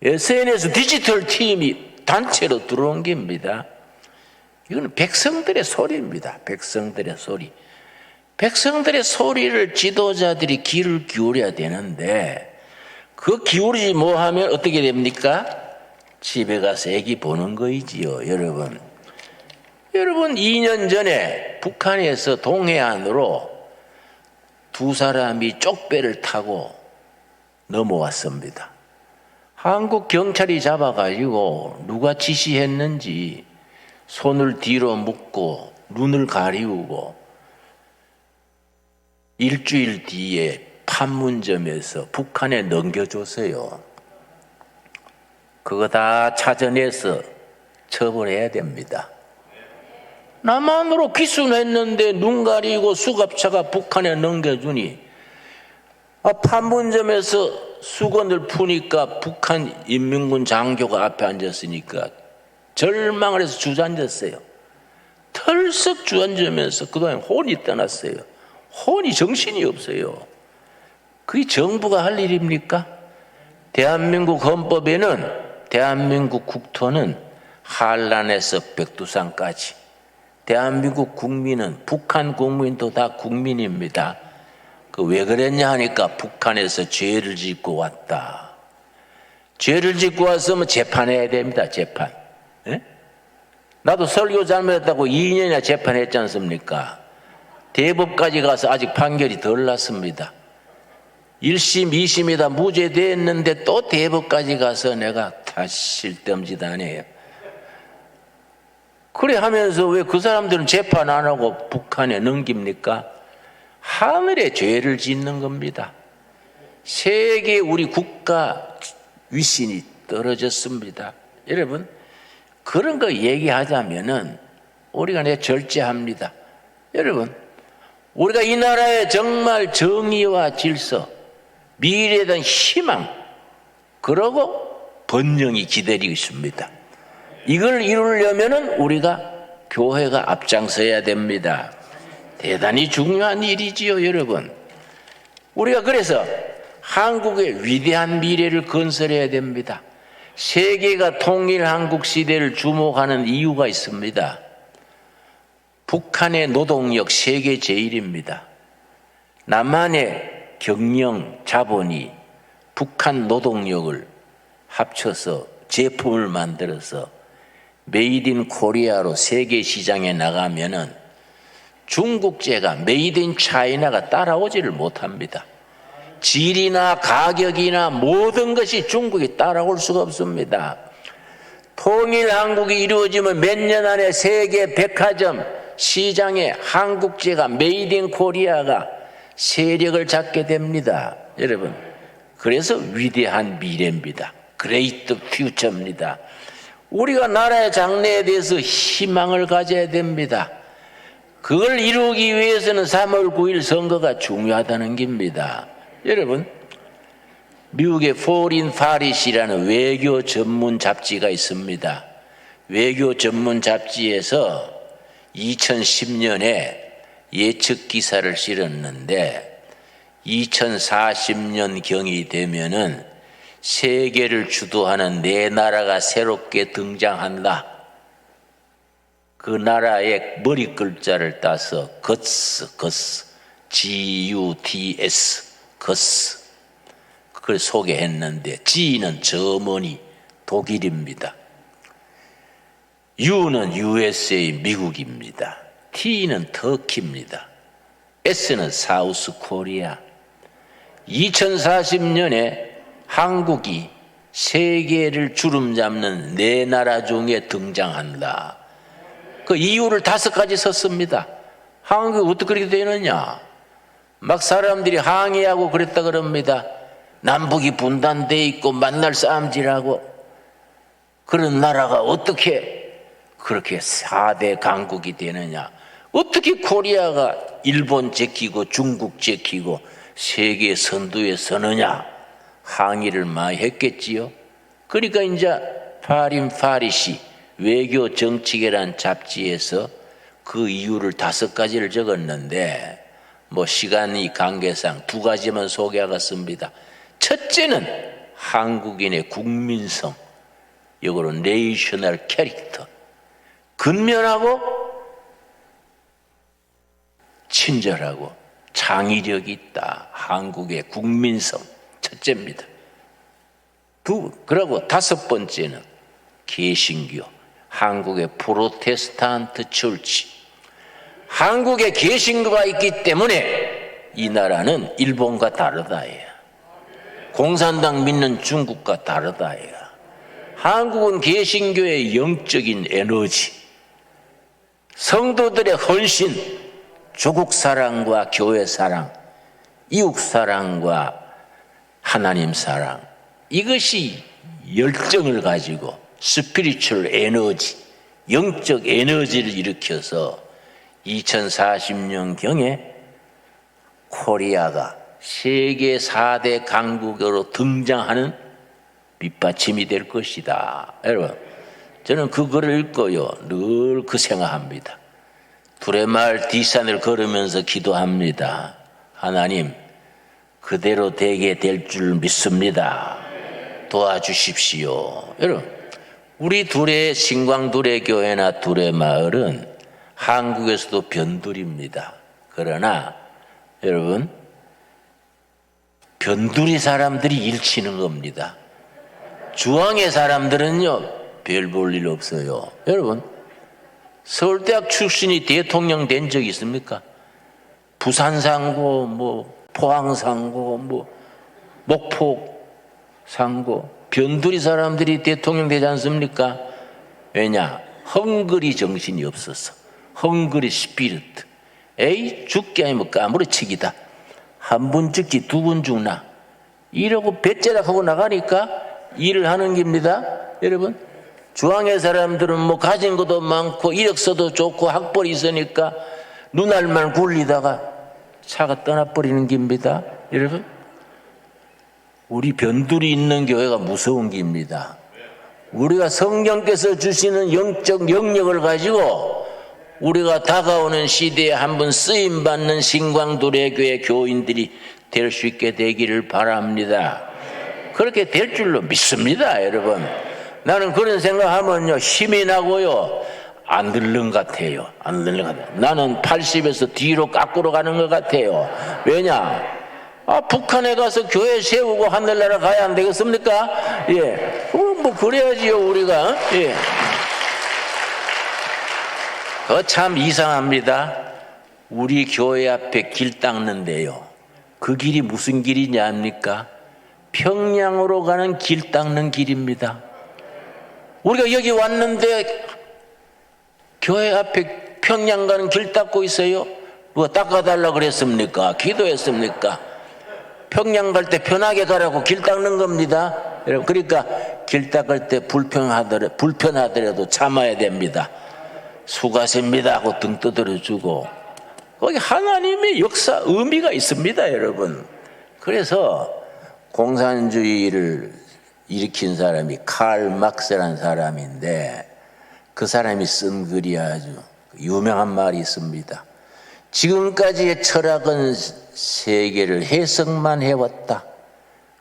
SNS 디지털 팀이 단체로 들어온 겁니다. 이거는 백성들의 소리입니다. 백성들의 소리. 백성들의 소리를 지도자들이 귀를 기울여야 되는데 그 기울이지 뭐하면 어떻게 됩니까? 집에 가서 애기 보는 거이지요. 여러분 2년 전에 북한에서 동해안으로 두 사람이 쪽배를 타고 넘어왔습니다. 한국 경찰이 잡아가지고 누가 지시했는지 손을 뒤로 묶고 눈을 가리우고 일주일 뒤에 판문점에서 북한에 넘겨줬어요. 그거 다 찾아내서 처벌해야 됩니다. 남한으로 귀순했는데 눈 가리고 수갑차가 북한에 넘겨주니 판문점에서 수건을 푸니까 북한 인민군 장교가 앞에 앉았으니까 절망을 해서 주저앉았어요. 털썩 주저앉으면서 그동안 혼이 떠났어요. 혼이 정신이 없어요. 그게 정부가 할 일입니까? 대한민국 헌법에는 대한민국 국토는 한란에서 백두산까지 대한민국 국민은 북한 국민도 다 국민입니다. 왜 그랬냐 하니까 북한에서 죄를 짓고 왔다. 죄를 짓고 왔으면 재판해야 됩니다. 재판. 예? 나도 설교 잘못했다고 2년이나 재판했지 않습니까? 대법까지 가서 아직 판결이 덜 났습니다. 1심, 2심이 다 무죄됐는데 또 대법까지 가서 내가 다시 쓸데없는 안 해요. 그래 하면서 왜 그 사람들은 재판 안 하고 북한에 넘깁니까? 하늘에 죄를 짓는 겁니다. 세계 우리 국가 위신이 떨어졌습니다. 여러분 그런 거 얘기하자면은 우리가 절제합니다. 여러분 우리가 이 나라에 정말 정의와 질서, 미래에 대한 희망, 그러고 번영이 기다리고 있습니다. 이걸 이루려면은 우리가 교회가 앞장서야 됩니다. 대단히 중요한 일이지요, 여러분. 우리가 그래서 한국의 위대한 미래를 건설해야 됩니다. 세계가 통일 한국 시대를 주목하는 이유가 있습니다. 북한의 노동력 세계 제일입니다. 남한의 경영 자본이 북한 노동력을 합쳐서 제품을 만들어서 메이드 인 코리아로 세계 시장에 나가면은 중국제가 메이드 인 차이나가 따라오지를 못합니다. 질이나 가격이나 모든 것이 중국이 따라올 수가 없습니다. 통일 한국이 이루어지면 몇 년 안에 세계 백화점 시장에 한국제가 메이드 인 코리아가 세력을 잡게 됩니다. 여러분 그래서 위대한 미래입니다. 그레이트 퓨처입니다. 우리가 나라의 장래에 대해서 희망을 가져야 됩니다. 그걸 이루기 위해서는 3월 9일 선거가 중요하다는 겁니다. 여러분 미국의 포린 파리시라는 외교 전문 잡지가 있습니다. 외교 전문 잡지에서 2010년에 예측 기사를 실었는데 2040년 경이 되면은 세계를 주도하는 네 나라가 새롭게 등장한다. 그 나라의 머리 글자를 따서 GUTS, GUTS, GUTS 그걸 소개했는데 G는 저머니 독일입니다. U는 USA 미국입니다. T는 터키입니다. S는 사우스 코리아. 2040년에 한국이 세계를 주름잡는 네 나라 중에 등장한다. 그 이유를 5가지 썼습니다. 한국이 어떻게 그렇게 되느냐? 막 사람들이 항의하고 그랬다 그럽니다. 남북이 분단돼 있고 만날 싸움질하고 그런 나라가 어떻게 그렇게 4대 강국이 되느냐? 어떻게 코리아가 일본 제끼고 중국 제끼고 세계 선두에 서느냐? 항의를 많이 했겠지요. 그러니까 이제 파린 파리시 외교 정치계란 잡지에서 그 이유를 5가지를 적었는데 뭐 시간이 관계상 2가지만 소개하겠습니다. 첫째는 한국인의 국민성, 이거로 네이셔널 캐릭터, 근면하고 친절하고 창의력이 있다. 한국의 국민성 첫째입니다. 그리고 다섯 번째는 개신교, 한국의 프로테스탄트 철치. 한국에 개신교가 있기 때문에 이 나라는 일본과 다르다예요. 공산당 믿는 중국과 다르다예요. 한국은 개신교의 영적인 에너지, 성도들의 헌신, 조국 사랑과 교회 사랑, 이웃 사랑과 하나님 사랑, 이것이 열정을 가지고 스피리추얼 에너지, 영적 에너지를 일으켜서 2040년경에 코리아가 세계 4대 강국으로 등장하는 밑받침이 될 것이다. 여러분, 저는 그거를 읽고요, 늘 그 생각합니다. 두레마을 뒷산을 걸으면서 기도합니다. 하나님, 그대로 되게 될 줄 믿습니다. 도와주십시오. 여러분, 우리 신광두레교회나 두레마을은 한국에서도 변두리입니다. 그러나 여러분, 변두리 사람들이 일치는 겁니다. 중앙의 사람들은요, 별 볼 일 없어요. 여러분, 서울대학 출신이 대통령 된 적 있습니까? 부산상고, 포항상고, 목포상고, 변두리 사람들이 대통령 되지 않습니까? 왜냐? 헝그리 정신이 없어서. 헝그리 스피리트. 에이, 죽기 아니면 까무러치기다. 한 분 죽지 두 분 죽나. 이러고 배째락하고 나가니까 일을 하는 겁니다. 여러분, 중앙의 사람들은 가진 것도 많고 이력서도 좋고 학벌이 있으니까 눈알만 굴리다가 차가 떠나버리는 겁니다. 여러분, 우리 변두리 있는 교회가 무서운 겁니다. 우리가 성령께서 주시는 영적 영역을 가지고 우리가 다가오는 시대에 한번 쓰임받는 신광두레교회 교인들이 될 수 있게 되기를 바랍니다. 그렇게 될 줄로 믿습니다. 여러분, 나는 그런 생각하면요, 힘이 나고요, 안 들는 것 같아요. 안 들는 것 같아요. 나는 80에서 뒤로 깎으러 가는 것 같아요. 왜냐? 북한에 가서 교회 세우고 하늘나라 가야 안 되겠습니까? 예. 그래야지요, 우리가. 예. 참 이상합니다. 우리 교회 앞에 길 닦는데요, 그 길이 무슨 길이냐 합니까? 평양으로 가는 길 닦는 길입니다. 우리가 여기 왔는데 교회 앞에 평양 가는 길 닦고 있어요. 누가 닦아달라 그랬습니까? 기도했습니까? 평양 갈 때 편하게 가라고 길 닦는 겁니다. 여러분, 그러니까 길 닦을 때 불편하더라도 참아야 됩니다. 수고하십니다 하고 등 두드려주고, 거기 하나님의 역사, 의미가 있습니다. 여러분, 그래서 공산주의를 일으킨 사람이 칼 막스라는 사람인데, 그 사람이 쓴 글이 아주 유명한 말이 있습니다. 지금까지의 철학은 세계를 해석만 해왔다.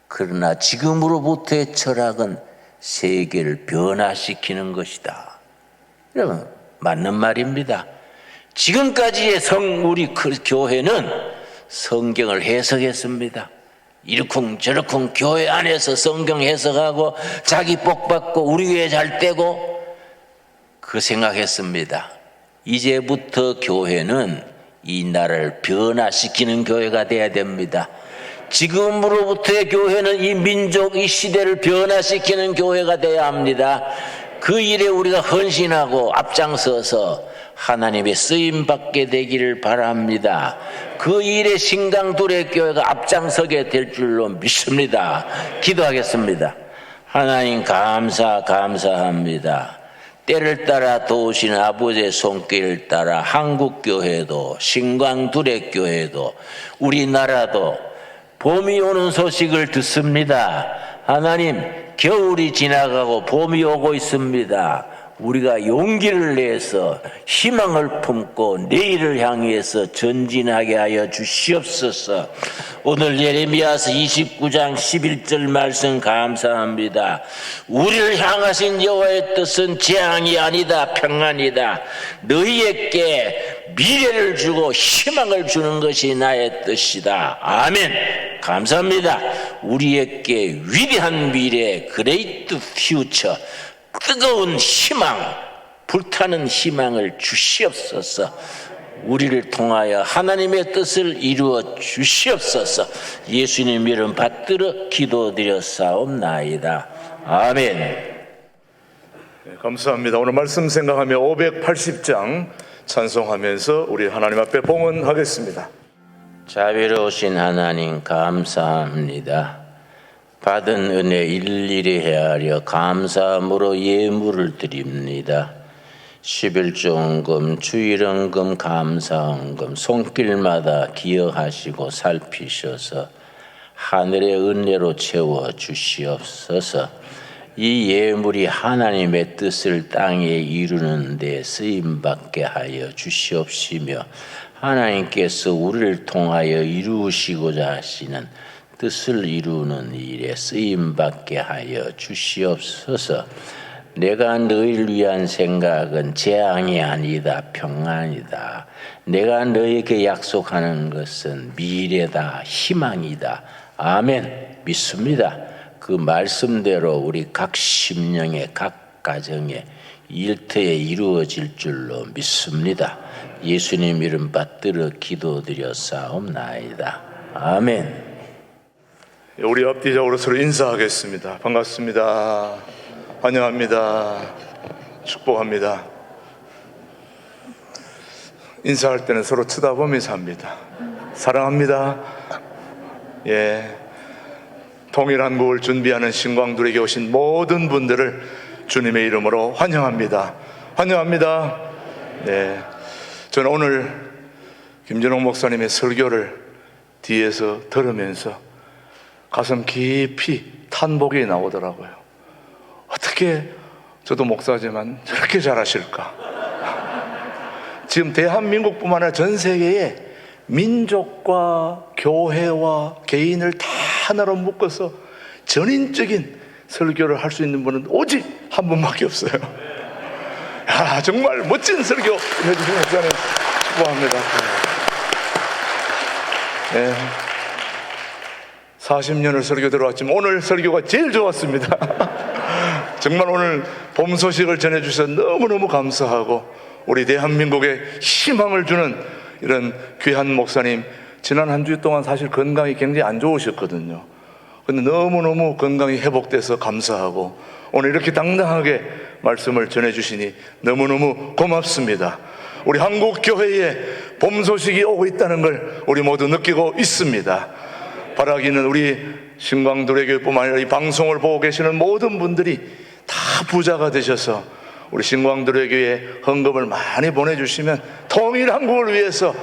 그러나 지금으로부터의 철학은 세계를 변화시키는 것이다. 여러분, 맞는 말입니다. 지금까지의 우리 교회는 성경을 해석했습니다. 이러쿵저러쿵 교회 안에서 성경 해석하고 자기 복 받고 우리 교회 잘 되고 그 생각했습니다. 이제부터 교회는 이 나라를 변화시키는 교회가 돼야 됩니다. 지금으로부터의 교회는 이 민족, 이 시대를 변화시키는 교회가 돼야 합니다. 그 일에 우리가 헌신하고 앞장서서 하나님의 쓰임받게 되기를 바랍니다. 그 일에 신광두레교회가 앞장서게 될 줄로 믿습니다. 기도하겠습니다. 하나님, 감사합니다. 때를 따라 도우시는 아버지의 손길을 따라 한국교회도 신광두레교회도 우리나라도 봄이 오는 소식을 듣습니다. 하나님, 겨울이 지나가고 봄이 오고 있습니다. 우리가 용기를 내서 희망을 품고 내일을 향해서 전진하게 하여 주시옵소서. 오늘 예레미야서 29장 11절 말씀 감사합니다. 우리를 향하신 여호와의 뜻은 재앙이 아니다, 평안이다. 너희에게 미래를 주고 희망을 주는 것이 나의 뜻이다. 아멘. 감사합니다. 우리에게 위대한 미래, 그레이트 퓨처, 뜨거운 희망, 불타는 희망을 주시옵소서. 우리를 통하여 하나님의 뜻을 이루어 주시옵소서. 예수님 이름 받들어 기도드렸사옵나이다. 아멘. 네, 감사합니다. 오늘 말씀 생각하며 580장 찬송하면서 우리 하나님 앞에 봉헌하겠습니다. 자비로우신 하나님 감사합니다. 받은 은혜 일일이 헤아려 감사함으로 예물을 드립니다. 11조헌금, 주일헌금, 감사헌금 손길마다 기억하시고 살피셔서 하늘의 은혜로 채워 주시옵소서. 이 예물이 하나님의 뜻을 땅에 이루는 데 쓰임받게 하여 주시옵시며 하나님께서 우리를 통하여 이루시고자 하시는 뜻을 이루는 일에 쓰임받게 하여 주시옵소서. 내가 너희를 위한 생각은 재앙이 아니다, 평안이다. 내가 너에게 약속하는 것은 미래다, 희망이다. 아멘. 믿습니다. 그 말씀대로 우리 각 심령의 각 가정의 일터에 이루어질 줄로 믿습니다. 예수님 이름 받들어 기도드렸사옵나이다. 아멘. 우리 앞뒤적으로 서로 인사하겠습니다. 반갑습니다. 환영합니다. 축복합니다. 인사할 때는 서로 쳐다보면서 합니다. 사랑합니다. 예. 통일한국을 준비하는 신광들에게 오신 모든 분들을 주님의 이름으로 환영합니다. 환영합니다. 네. 저는 오늘 김전옥 목사님의 설교를 뒤에서 들으면서 가슴 깊이 탄복이 나오더라고요. 어떻게 저도 목사지만 저렇게 잘하실까? 지금 대한민국뿐만 아니라 전 세계에 민족과 교회와 개인을 다 하나로 묶어서 전인적인 설교를 할 수 있는 분은 오직 한 분밖에 없어요. 야, 정말 멋진 설교 해주시는 목사님 축복합니다. 네. 40년을 설교 들어왔지만 오늘 설교가 제일 좋았습니다. 정말 오늘 봄 소식을 전해주셔서 너무너무 감사하고 우리 대한민국에 희망을 주는 이런 귀한 목사님, 지난 한 주 동안 사실 건강이 굉장히 안 좋으셨거든요. 근데 너무너무 건강이 회복돼서 감사하고 오늘 이렇게 당당하게 말씀을 전해주시니 너무너무 고맙습니다. 우리 한국교회에 봄 소식이 오고 있다는 걸 우리 모두 느끼고 있습니다. 바라기는 우리 신광두레교회뿐만 아니라 이 방송을 보고 계시는 모든 분들이 다 부자가 되셔서 우리 신광두레교회에 헌금을 많이 보내주시면 통일 한국을 위해서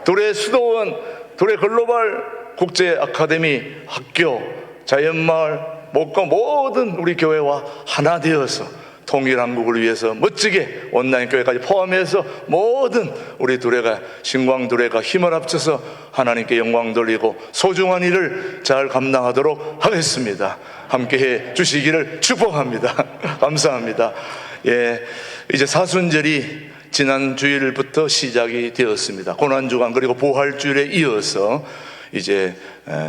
두레 수도원, 두레 글로벌 국제 아카데미 학교, 자연마을, 목과 모든 우리 교회와 하나 되어서 통일 한국을 위해서 멋지게 온라인 교회까지 포함해서 모든 우리 두레가 신광두레가 힘을 합쳐서 하나님께 영광 돌리고 소중한 일을 잘 감당하도록 하겠습니다. 함께해 주시기를 축복합니다. 감사합니다. 예, 이제 사순절이 지난 주일부터 시작이 되었습니다. 고난주간 그리고 부활주일에 이어서 이제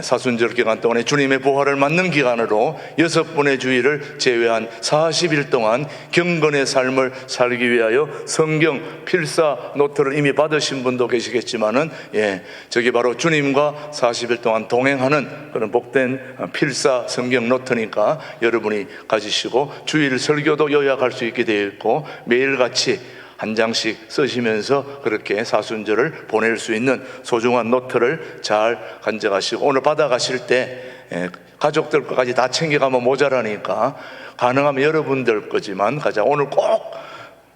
사순절 기간 동안에 주님의 부활을 맞는 기간으로 6번의 주일을 제외한 40일 동안 경건의 삶을 살기 위하여 성경 필사 노트를 이미 받으신 분도 계시겠지만은 저기 바로 주님과 40일 동안 동행하는 그런 복된 필사 성경 노트니까 여러분이 가지시고 주일 설교도 요약할 수 있게 되어 있고 매일같이 한 장씩 쓰시면서 그렇게 사순절을 보낼 수 있는 소중한 노트를 잘 간직하시고 오늘 받아가실 때 가족들 것까지 다 챙겨가면 모자라니까 가능하면 여러분들 거지만 가자. 오늘 꼭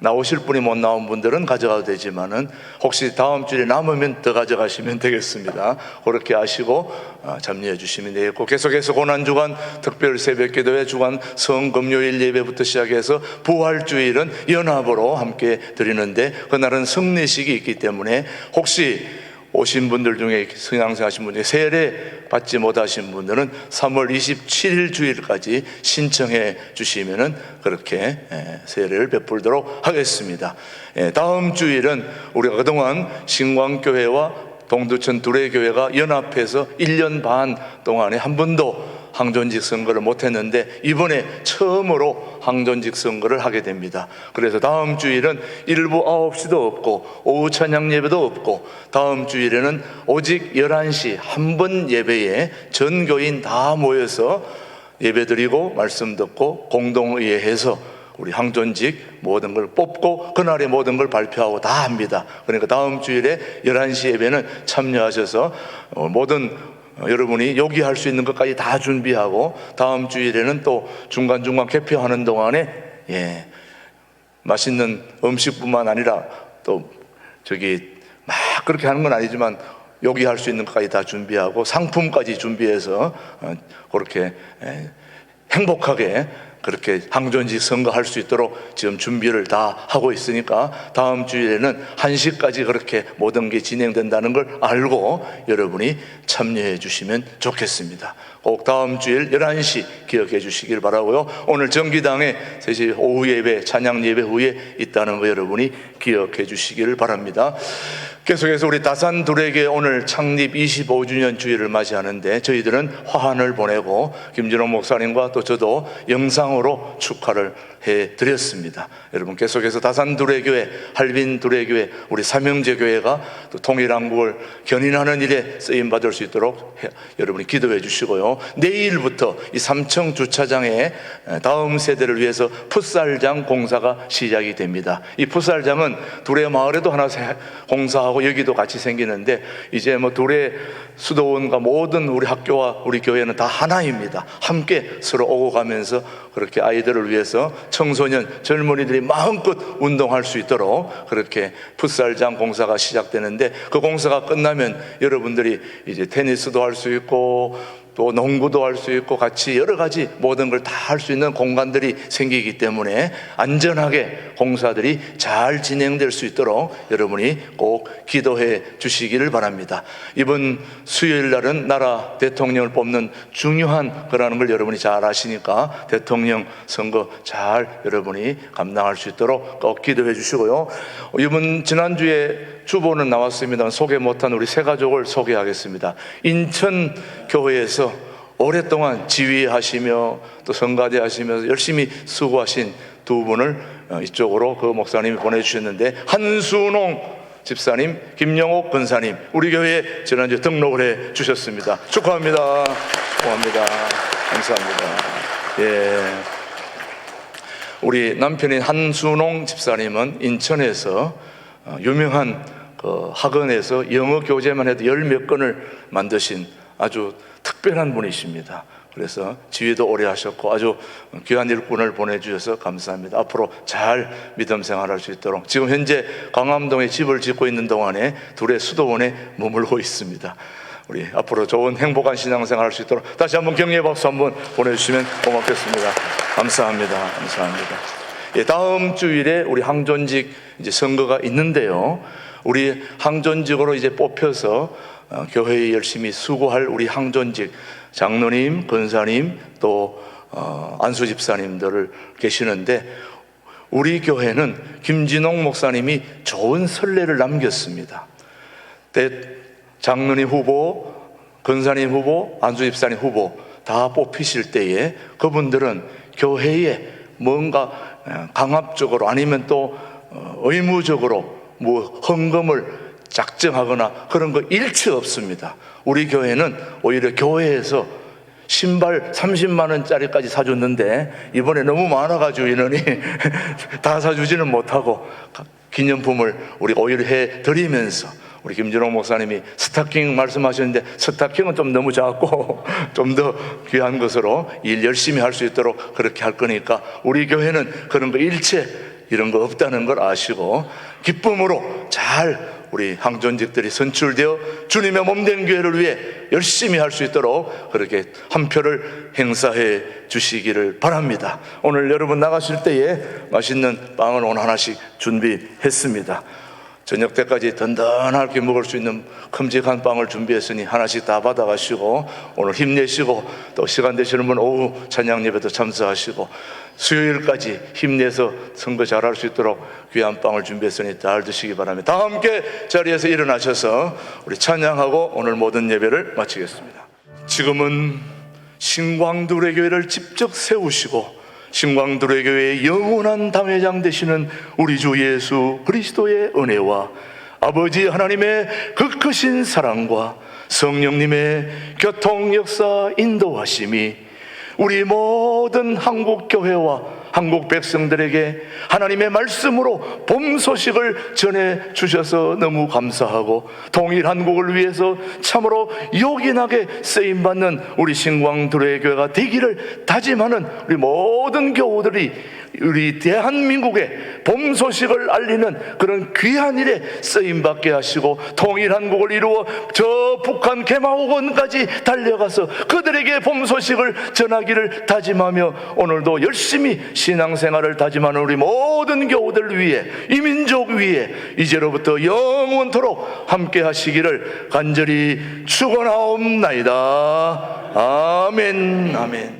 나오실 분이 못 나온 분들은 가져가도 되지만은 혹시 다음 주에 남으면 더 가져가시면 되겠습니다. 그렇게 하시고 참여해 주시면 되겠고 계속해서 고난주간 특별 새벽기도회 주간 성금요일 예배부터 시작해서 부활주일은 연합으로 함께 드리는데 그날은 성례식이 있기 때문에 혹시 오신 분들 중에 신앙생활 하신 분 중에 세례 받지 못하신 분들은 3월 27일 주일까지 신청해 주시면은 그렇게 세례를 베풀도록 하겠습니다. 다음 주일은 우리가 그동안 신광교회와 동두천 두레교회가 연합해서 1년 반 동안에 한 번도 항존직 선거를 못했는데 이번에 처음으로 항존직 선거를 하게 됩니다. 그래서 다음 주일은 일부 9시도 없고 오후 찬양 예배도 없고 다음 주일에는 오직 11시 한 번 예배에 전 교인 다 모여서 예배드리고 말씀 듣고 공동의회해서 우리 항존직 모든 걸 뽑고 그날의 모든 걸 발표하고 다 합니다. 그러니까 다음 주일에 11시 예배는 참여하셔서 모든 여러분이 요기할 수 있는 것까지 다 준비하고 다음 주일에는 또 중간중간 개표하는 동안에 맛있는 음식뿐만 아니라 또 막 그렇게 하는 건 아니지만 요기할 수 있는 것까지 다 준비하고 상품까지 준비해서 그렇게 행복하게 그렇게 항존직 선거할 수 있도록 지금 준비를 다 하고 있으니까 다음 주일에는 1시까지 그렇게 모든 게 진행된다는 걸 알고 여러분이 참여해 주시면 좋겠습니다. 꼭 다음 주일 11시 기억해 주시길 바라고요. 오늘 정기당에 3시 오후 예배 찬양 예배 후에 있다는 거 여러분이 기억해 주시기를 바랍니다. 계속해서 우리 다산 두레교회 오늘 창립 25주년 주일을 맞이하는데 저희들은 화환을 보내고 김진호 목사님과 또 저도 영상으로 축하를 해드렸습니다. 여러분 계속해서 다산 두레교회, 할빈 두레교회, 우리 삼형제 교회가 또 통일한국을 견인하는 일에 쓰임받을 수 있도록 여러분이 기도해 주시고요. 내일부터 이 3층 주차장에 다음 세대를 위해서 풋살장 공사가 시작이 됩니다. 이 풋살장은 두레 마을에도 하나 공사하고 여기도 같이 생기는데 이제 두레 수도원과 모든 우리 학교와 우리 교회는 다 하나입니다. 함께 서로 오고 가면서 그렇게 아이들을 위해서 청소년, 젊은이들이 마음껏 운동할 수 있도록 그렇게 풋살장 공사가 시작되는데 그 공사가 끝나면 여러분들이 이제 테니스도 할 수 있고 또 농구도 할 수 있고 같이 여러 가지 모든 걸 다 할 수 있는 공간들이 생기기 때문에 안전하게 공사들이 잘 진행될 수 있도록 여러분이 꼭 기도해 주시기를 바랍니다. 이번 수요일 날은 나라 대통령을 뽑는 중요한 거라는 걸 여러분이 잘 아시니까 대통령 선거 잘 여러분이 감당할 수 있도록 꼭 기도해 주시고요. 이번 지난주에 주보는 나왔습니다만 소개 못한 우리 세 가족을 소개하겠습니다. 인천 교회에서 오랫동안 지휘하시며 또 성가대 하시면서 열심히 수고하신 두 분을 이쪽으로 그 목사님이 보내주셨는데 한순홍 집사님, 김영옥 권사님 우리 교회에 지난주에 등록을 해 주셨습니다. 축하합니다. 고맙습니다. 감사합니다. 우리 남편인 한순홍 집사님은 인천에서 유명한 그 학원에서 영어 교재만 해도 10몇 권을 만드신 아주 특별한 분이십니다. 그래서 지휘도 오래 하셨고 아주 귀한 일꾼을 보내주셔서 감사합니다. 앞으로 잘 믿음 생활할 수 있도록 지금 현재 강암동에 집을 짓고 있는 동안에 둘의 수도원에 머물고 있습니다. 우리 앞으로 좋은 행복한 신앙생활 할 수 있도록 다시 한번 격려의 박수 한번 보내주시면 고맙겠습니다. 감사합니다. 감사합니다. 다음 주일에 우리 항존직 이제 선거가 있는데요. 우리 항존직으로 이제 뽑혀서 교회에 열심히 수고할 우리 항존직 장로님, 권사님 또 안수 집사님들을 계시는데 우리 교회는 김진홍 목사님이 좋은 선례를 남겼습니다. 장로님 후보, 권사님 후보, 안수 집사님 후보 다 뽑히실 때에 그분들은 교회에 뭔가 강압적으로 아니면 또 의무적으로 헌금을 작정하거나 그런 거 일체 없습니다. 우리 교회는 오히려 교회에서 신발 30만 원짜리까지 사줬는데 이번에 너무 많아가지고 인원이 다 사주지는 못하고 기념품을 우리 오히려 해드리면서 우리 김진홍 목사님이 스타킹 말씀하셨는데 스타킹은 좀 너무 작고 좀 더 귀한 것으로 일 열심히 할 수 있도록 그렇게 할 거니까 우리 교회는 그런 거 일체 이런 거 없다는 걸 아시고 기쁨으로 잘 우리 항존직들이 선출되어 주님의 몸된 교회를 위해 열심히 할 수 있도록 그렇게 한 표를 행사해 주시기를 바랍니다. 오늘 여러분 나가실 때에 맛있는 빵을 오늘 하나씩 준비했습니다. 저녁 때까지 든든하게 먹을 수 있는 큼직한 빵을 준비했으니 하나씩 다 받아가시고 오늘 힘내시고, 또 시간 되시는 분 오후 찬양 예배도 참석하시고 수요일까지 힘내서 선거 잘할 수 있도록 귀한 빵을 준비했으니 잘 드시기 바랍니다. 다 함께 자리에서 일어나셔서 우리 찬양하고 오늘 모든 예배를 마치겠습니다. 지금은 신광두레 교회를 직접 세우시고 신광두레 교회의 영원한 당회장 되시는 우리 주 예수 그리스도의 은혜와 아버지 하나님의 그 크신 사랑과 성령님의 교통 역사 인도하심이 우리 모든 한국 교회와 한국 백성들에게 하나님의 말씀으로 봄 소식을 전해 주셔서 너무 감사하고, 통일 한국을 위해서 참으로 요긴하게 쓰임받는 우리 신광두레 교회가 되기를 다짐하는 우리 모든 교우들이 우리 대한민국의 봄 소식을 알리는 그런 귀한 일에 쓰임받게 하시고, 통일 한국을 이루어 저 북한 개마오건까지 달려가서 그들에게 봄 소식을 전하기를 다짐하며 오늘도 열심히 신앙생활을 다짐하는 우리 모든 교우들 위해, 이 민족 위해 이제로부터 영원토록 함께 하시기를 간절히 축원하옵나이다. 아멘. 아멘.